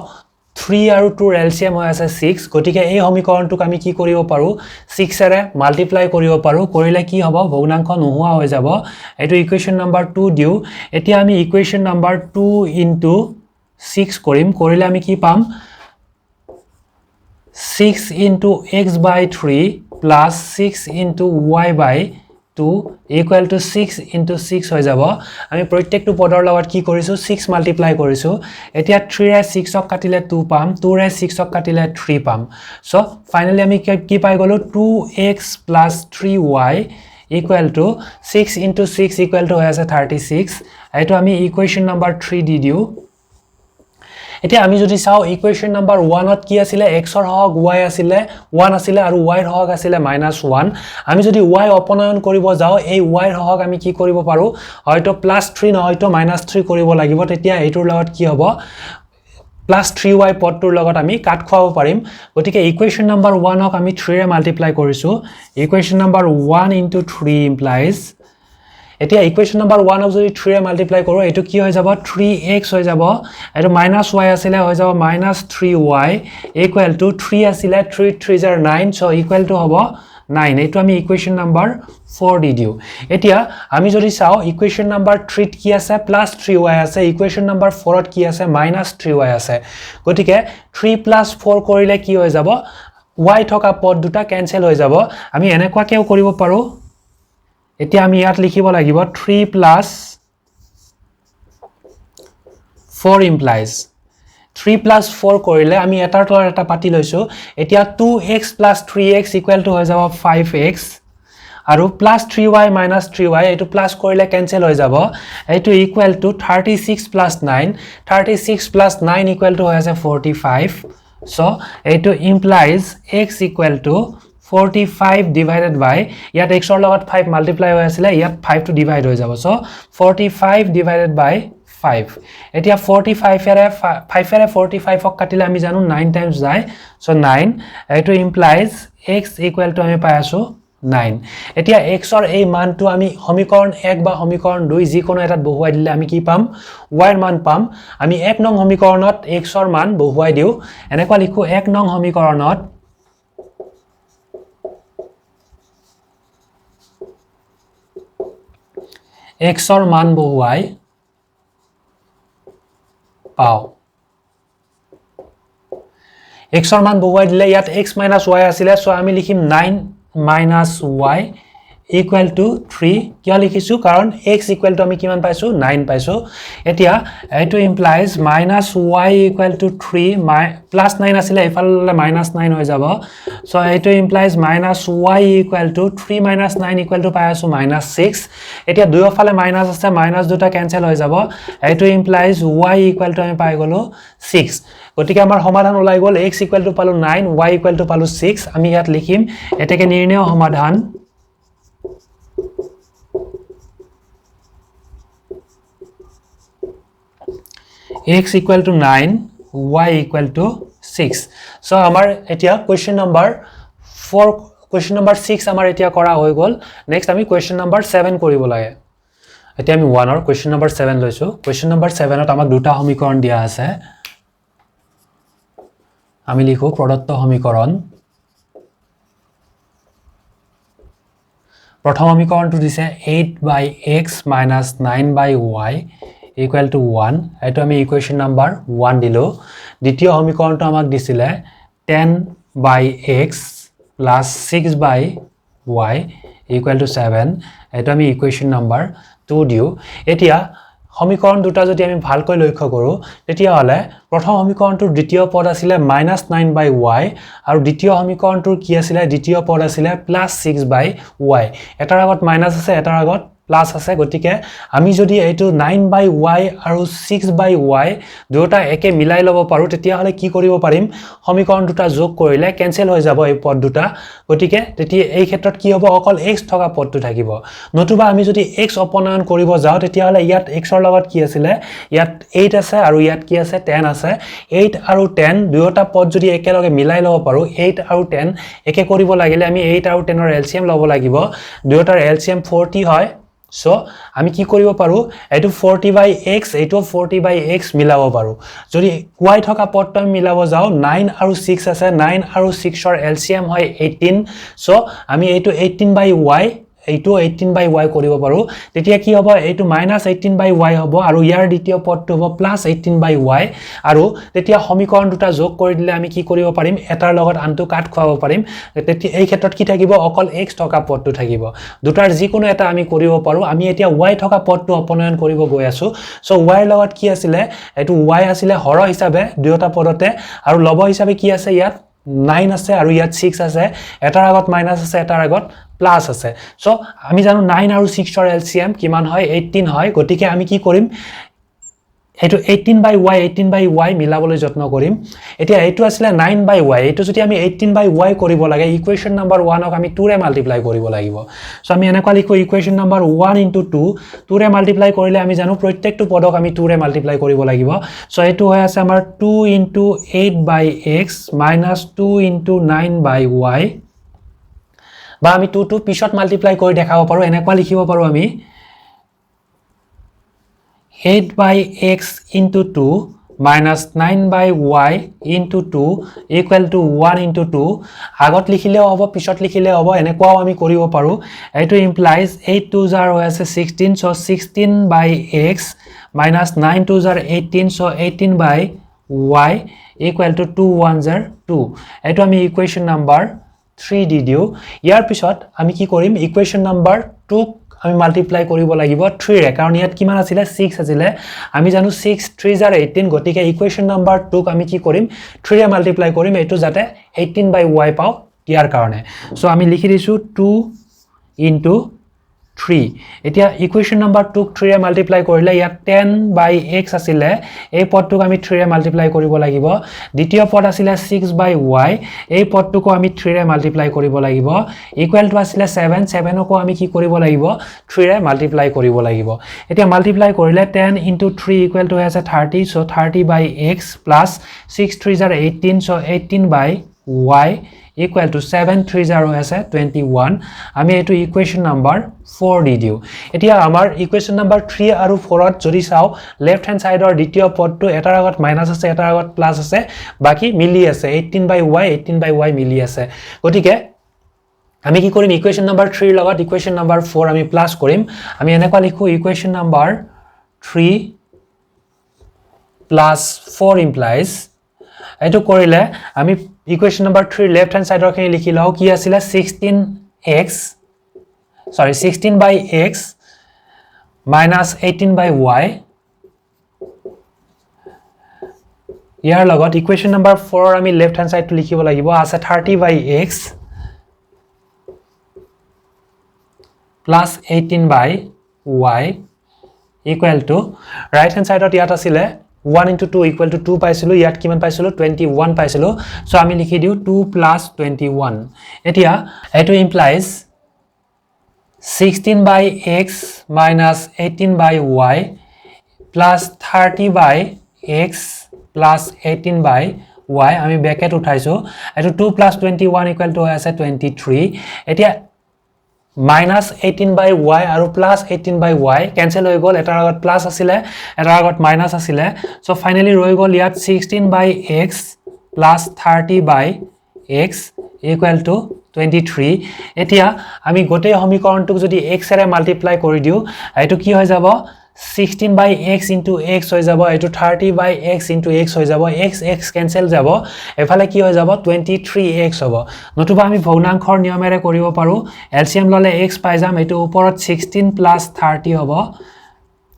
3 আৰু 2 এলচিএম হৈ আছে 6 গতিকে এই সমীকৰণটোক আমি কি কৰিব পাৰো 6 এৰে মাল্টিপ্লাই কৰিব পাৰো কৰিলে কি হ'ব ভগ্নাংশ নোহোৱা হৈ যাব এটো ইকুৱেশ্যন নম্বৰ 2 দিও এতিয়া আমি ইকুৱেশ্যন নম্বৰ 2 * 6 কৰিলে আমি কি পাম 6 into x/3 plus 6 into y/2 equal to 6 into 6 হৈ যাব আমি প্ৰত্যেকটো পদৰ লগত কি কৰিছো 6 মাল্টিপ্লাই কৰিছো এতিয়া 3 ৰে 6 ক কাটিলে 2 পাম 2 ৰে 6 ক কাটিলে 3 পাম সো ফাইনালি আমি কি পাই গলো 2x plus 3y equal to 6 into 6 equal to হৈ আছে 36 এইটো আমি ইকুৱেশ্যন নম্বৰ 3 দি দিও এতিয়া আমি যদি চাও ইকুৱেশ্যন নম্বৰ 1 ত কি আছিল x ৰ হক y আছিল 1 আছিল আৰু y ৰ হক আছিল -1 আমি যদি y অপনয়ন কৰিব যাও এই y ৰ হক আমি কি কৰিব পাৰো হয়তো +3 নহয়তো -3 কৰিব লাগিব তেতিয়া এইটোৰ লগত কি হ'ব +3y পদটোৰ লগত আমি কাট খুৱাব পাৰিম গতিকে ইকুৱেশ্যন নম্বৰ 1 ক আমি 3 ৰে মাল্টিপ্লাই কৰিছো ইকুৱেশ্যন নম্বৰ 1 * 3 implies এতিয়া ইকুৱেশ্যন নম্বৰ 1 ক যদি 3 ৰে মাল্টিপ্লাই কৰো এটো কি হৈ যাব 3x হৈ যাব এটো -y আছিল হৈ যাব -3y = 3 আছিল 3 3 * 9 so equal to হ'ব 9 এটো আমি ইকুৱেশ্যন নম্বৰ 4 দি দিও এতিয়া আমি যদি চাও ইকুৱেশ্যন নম্বৰ 3 ত কি আছে +3y আছে ইকুৱেশ্যন নম্বৰ 4 ত কি আছে -3y আছে গতিকে 3 + 4 কৰিলে কি হৈ যাব y থকা পদ দুটা ক্যান্সেল হৈ যাব আমি এনেকুৱাকেও কৰিব পাৰো এতিয়া আমি ইয়াত লিখিব লাগিব 3 plus 4 implies 3 plus 4 কৰিলে আমি এটাৰ তলৰ এটা পাতি লৈছো এতিয়া 2x plus 3x equal to হৈ যাব 5x আৰু +3y - 3y এটো প্লাস কৰিলে ক্যান্সেল হৈ যাব এটো equal to 36 plus 9 36 plus 9 equal to হৈ আছে 45 so এটো implies x equal to 45 divided by ইয়াত x ৰ লগত 5 মাল্টিপ্লাই হৈ আছিল ইয়াত 5 টো ডিভাইড হৈ যাব সো 45 divided by 5 এতিয়া 45 এৰে 5 এৰে 45 ক কাটিলে আমি জানো 9 টাইমস যায় সো 9 এটো implies x equal to আমি পাই আছো 9 এতিয়া x ৰ এই মানটো আমি সমীকৰণ 1 বা সমীকৰণ 2 যি কোনো এটাত বহুৱাই দিলে আমি কি পাম y ৰ মান পাম আমি 1 নং সমীকৰণত x ৰ মান বহুৱাই দিও এনেকুৱা লিখো 1 নং সমীকৰণত x ৰ মান বহুৱাই পাও x ৰ মান বহুৱাই দিলে ইয়াত x - y আছিল সো আমি লিখিম 9 - y equal to 3 কিয় লিখিছো কাৰণ x equal to আমি কিমান পাইছো 9 পাইছো এতিয়া এটো implies -y equal to 3 +9 আছিল এফালে -9 হৈ যাব সো এটো implies -y equal to 3 - 9 equal to পাই আছো -6 এতিয়া দুয়োফালে মাইনাস আছে মাইনাস দুটা ক্যান্সেল হৈ যাব এটো implies y equal to আমি পাই গলো 6 গতিকে আমাৰ সমাধান ওলাই গল x equal to পালো 9 y equal to পালো 6 আমি ইয়াত লিখিম এটাকে নিৰ্ণয় সমাধান x equal to 9 y equal to 6 so আমাৰ এতিয়া question number 6 আমাৰ এতিয়া কৰা হৈ গল next আমি question number 7 কৰিব লাগে এতিয়া আমি 1 ৰ question number 7 লৈছো question number 7 ত আমাক দুটা সমীকৰণ দিয়া আছে আমি লিখো প্ৰদত্ত সমীকৰণ প্ৰথম সমীকৰণটো দিছে 8/x - 9/y equal to 1 এটো আমি ইকুৱেশ্যন নম্বৰ 1 দিলো দ্বিতীয় সমীকৰণটো আমাক দিছিলে 10/x plus 6/y equal to 7 এটো আমি ইকুৱেশ্যন নম্বৰ 2 দিও এতিয়া সমীকৰণ দুটা যদি আমি ভালকৈ লক্ষ্য কৰোঁ তেতিয়া হলে প্ৰথম সমীকৰণটোৰ দ্বিতীয় পদ আছিল -9/y আৰু দ্বিতীয় সমীকৰণটোৰ কি আছিল দ্বিতীয় পদ আছিল +6/y এটাৰ আগত মাইনাস আছে এটাৰ আগত প্লাস আছে গতিকে আমি যদি এইটো 9/y আৰু 6/y দুটা একে মিলাই লব পাৰো তেতিয়া হলে কি কৰিব পাৰিম সমীকৰণ দুটা যোগ কৰিলে কেনসেল হৈ যাব এই পদ দুটা গতিকে তেতিয়া এই ক্ষেত্ৰত কি হ'ব অকল x থকা পদটো থাকিব নতুবা আমি যদি x অপনয়ন কৰিব যাও তেতিয়া হলে ইয়াত x ৰ লগত কি আছিল ইয়াত 8 আছে আৰু ইয়াত কি আছে 10 আছে 8 আৰু 10 দুটা পদ যদি একেলগে মিলাই লব পাৰো 8 আৰু 10 একে কৰিব লাগিলে আমি 8 আৰু 10 ৰ এলসিএম লব লাগিব দুটাৰ এলসিএম 40 হয় So, আমি কি কৰিব পাৰো এটো 40/x এটো 40/x মিলাব পাৰো যদি y থকা পদটো আমি মিলাব যাও 9 আৰু 6 আছে 9 আৰু 6 ৰ এলসিএম হয় 18 সো আমি এটো 18/y এইটো 18/y কৰিব পাৰো তেতিয়া কি হ'ব এইটো -18/y হ'ব আৰু ইয়াৰ দ্বিতীয় পদটো হ'ব +18/y আৰু তেতিয়া সমীকৰণ দুটা যোগ কৰি দিলে আমি কি কৰিব পাৰিম এটাৰ লগত আনটো কাট খুৱাব পাৰিম তেতিয়া এই ক্ষেত্ৰত কি থাকিব অকল x থকা পদটো থাকিব দুটাৰ যিকোনো এটা আমি কৰিব পাৰো আমি এতিয়া y থকা পদটো অপনয়ন কৰিব গৈ আছো সো y ৰ লগত কি আছিল এটো y আছিল হৰ হিচাপে দুটা পদতে আৰু লব হিচাপে কি আছে ইয়াত 9 আছে আৰু ইয়াত 6 আছে এটাৰ আগত মাইনাস আছে এটাৰ আগত প্লাস আছে সো আমি জানো 9 আৰু 6 ৰ এলসিএম কিমান হয় 18 হয় গতিকে আমি কি কৰিম এটো 18/y মিলাবলৈ যত্ন কৰিম এতিয়া এটো আছিল 9/y এটো যদি আমি 18/y কৰিব লাগে ইকুৱেচন নম্বৰ 1 ক আমি 2 ৰে মাল্টিপ্লাই কৰিব লাগিব সো আমি এনেকুৱা লিখো ইকুৱেচন নম্বৰ 1 * 2 2 ৰে মাল্টিপ্লাই কৰিলে আমি জানো প্ৰত্যেকটো পদক আমি 2 ৰে মাল্টিপ্লাই কৰিব লাগিব সো এটো হৈ আছে আমাৰ 2 * 8/x - 2 * 9/y বা আমি 2 টো পিছত মাল্টিপ্লাই কৰি দেখাব পাৰো এনেকুৱা লিখিব পাৰো আমি 8/x * 2 - 9/y * 2 = 1 * 2 আগত লিখিলেও হ'ব পিছত লিখিলেও হ'ব এনেকুৱাও আমি কৰিব পাৰো এটো ইমপ্লাইজ 8 2 জাৰ হৈ আছে 16 so 16/x - 9 2 জাৰ 18 so 18/y = 2 1 জাৰ 2 এটো আমি ইকুৱেচন নম্বৰ 3 দি দিও ইয়াৰ পিছত আমি কি কৰিম ইকুৱেচন নম্বৰ 2 আমি মাল্টিপ্লাই কৰিব লাগিব 3 ৰে কাৰণ ইয়াত কিমান আছিল 6 আছিল আমি জানো 6 3 জাৰ 18 গতিকে ইকুৱেচন নম্বৰ 2 ক আমি কি কৰিম 3 ৰে মাল্টিপ্লাই কৰিম এটো যাতে 18/y পাও ইয়াৰ কাৰণে সো আমি লিখি দিছো 2 * 3 এতিয়া ইকুৱেচন নম্বৰ 2 ক 3 ৰে মাল্টিপ্লাই কৰিলে ইয়াত 10/x আছিল এই পদটোক আমি 3 ৰে মাল্টিপ্লাই কৰিব লাগিব দ্বিতীয় পদ আছিল 6/y এই পদটোক আমি 3 ৰে মাল্টিপ্লাই কৰিব লাগিব ইকুৱেল টু আছিল 7 7 কো আমি কি কৰিব লাগিব 3 ৰে মাল্টিপ্লাই কৰিব লাগিব এতিয়া মাল্টিপ্লাই কৰিলে 10 * 3 = হৈ আছে 30 so 30/x + 6 3 জাৰ 18 so 18/y = 7 3 জাৰ হৈ আছে 21 আমি এটো ইকুৱেচন নম্বৰ 4 দি দিও এতিয়া আমাৰ ইকুৱেচন নম্বৰ 3 আৰু 4 ত যদি চাও লেফট হ্যান্ড সাইডৰ দ্বিতীয় পদটো এটাৰ আগত মাইনাস আছে এটাৰ আগত প্লাস আছে বাকি মিলি আছে 18/y মিলি আছে গতিকে আমি কি কৰিম ইকুৱেচন নম্বৰ 3 ৰ লগত ইকুৱেচন নম্বৰ 4 আমি প্লাস কৰিম আমি এনেকুৱা লিখো ইকুৱেচন নম্বৰ 3 + 4 implies এটো কৰিলে আমি ইকুৱেচন নম্বৰ 3 লেফট হ্যান্ড সাইডৰ খিনি লিখি লও কি আছিল 16/x - 18/y ইয়াৰ লগত ইকুৱেচন নম্বৰ 4 আমি লেফট হ্যান্ড সাইডটো লিখিব লাগিব আছে 30/x + 18/y = ৰাইট হ্যান্ড সাইডত ইয়াত আছিল 1 * 2 = 2 পাইছিলো ইয়াত কিমান পাইছিলো 21 পাইছিলো সো আমি লিখি দিও 2 + 21 এতিয়া এটো implies 16/x - 18/y + 30/x + 18/y আমি ব্ৰেকেট উঠাইছো এটো 2 + 21 = হৈ আছে 23 এতিয়া -18/y আৰু +18/y কেনসেল হৈ গল এটাৰ আগত প্লাস আছিল এটাৰ আগত মাইনাস আছিল সো ফাইনালি ৰৈ গল ইয়াত 16/x + 30/x = 23 এতিয়া আমি গোটেই সমীকৰণটোক যদি x এৰে মাল্টিপ্লাই কৰি দিও এটো কি হৈ যাব 16/x * x হৈ যাব এটো 30/x * x হৈ যাব x কেনসেল যাব এফালে কি হৈ যাব 23x হ'ব নতুবা আমি ভগ্নাংশৰ নিয়মেৰে কৰিব পাৰো এলসিএম ললে x পাই যাম এটো ওপৰত 16 + 30 হ'ব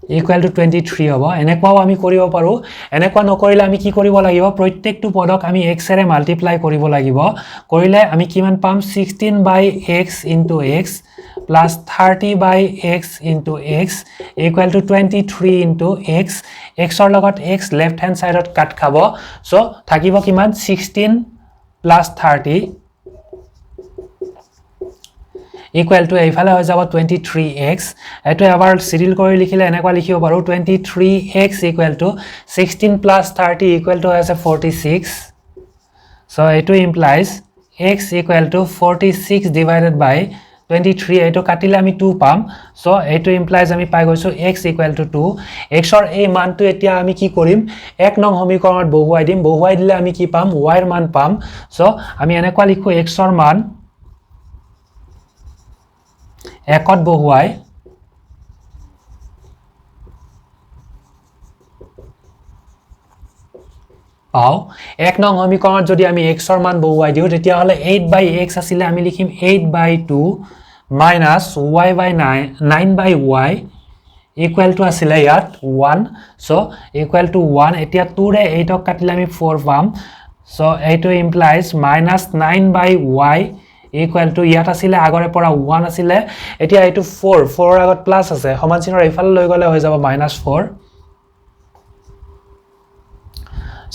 equal to 23 হ'ব এনেকুৱাও আমি কৰিব পাৰো এনেকুৱা নকৰিলে আমি কি কৰিব লাগিব প্ৰত্যেকটো পদক আমি x এৰে মাল্টিপ্লাই কৰিব লাগিব কৰিলে আমি কিমান পাম 16/x into x plus 30/x into x equal to 23 into x x ৰ লগত x left hand side ত কাট খাব সো থাকিব কিমান 16 plus 30 equal to এইফালে হৈ যাব 23x এটো এবাৰ সিৰিয়াল কৰি লিখিলে এনেকুৱা লিখিব পাৰো 23x equal to 16 plus 30 equal to আছে 46 so এটো implies x equal to 46 divided by 23 এটো কাটিলে আমি 2 পাম so এটো implies আমি পাই গৈছো x equal to 2 x ৰ এই মানটো এতিয়া আমি কি কৰিম এক নং সমীকৰণত বহুৱাই দিম বহুৱাই দিলে আমি কি পাম y ৰ মান পাম so আমি এনেকুৱা লিখো x ৰ মান একত বহুৱাই পাও এক নং সমীকৰণত যদি আমি x ৰ মান বহুৱাই দিও তেতিয়া হলে 8/x আছিল আমি লিখিম 8/2 minus y/9/y equal to আছিল ইয়াত 1 so equal to 1 এতিয়া 2 ৰে 8 ক কাটিলে আমি 4 পাম so এইটো implies -9/y equal to ইয়াত আছিল আগৰে পৰা 1 আছিল এতিয়া এইটো 4 ৰ আগত প্লাস আছে সমান চিহ্নৰ ইফালে লৈ গলে হৈ যাব -4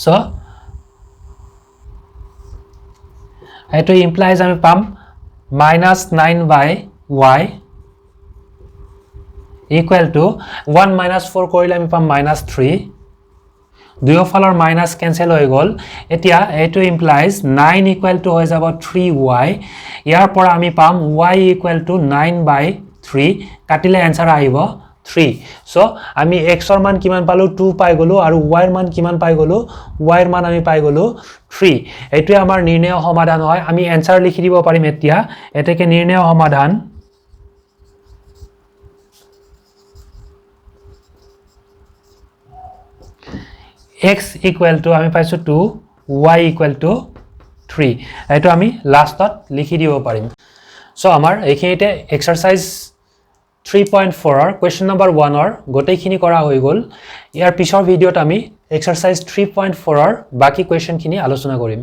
so এইটো implies আমি পাম -9/y equal to 1 - 4 কৰিলে আমি পাম -3 দুয়োফালৰ মাইনাস ক্যান্সেল হৈ গল এতিয়া এটো implies 9 equal to হৈ যাব 3y ইয়াৰ পৰা আমি পাম y equal to 9/3 কাটিলে आंसर আহিব 3 সো আমি x ৰ মান কিমান পালো 2 পাই গলো আৰু y ৰ মান কিমান পাই গলো y ৰ মান আমি পাই গলো 3 এটোই আমাৰ নিৰ্ণয় সমাধান হয় আমি आंसर লিখি দিব পাৰিম এতিয়া এটাকে নিৰ্ণয় সমাধান x equal to আমি পাইছো 2 y equal to 3 এটো আমি লাষ্টত লিখি দিব পাৰিম সো আমাৰ এইখিনিতে এক্সাৰসাইজ 3.4 ৰ কোয়েশ্চন নম্বৰ 1 ৰ গোটেইখিনি কৰা হৈ গল ইয়াৰ পিছৰ ভিডিওত আমি এক্সাৰসাইজ 3.4 ৰ বাকি কোয়েশ্চন খিনি আলোচনা কৰিম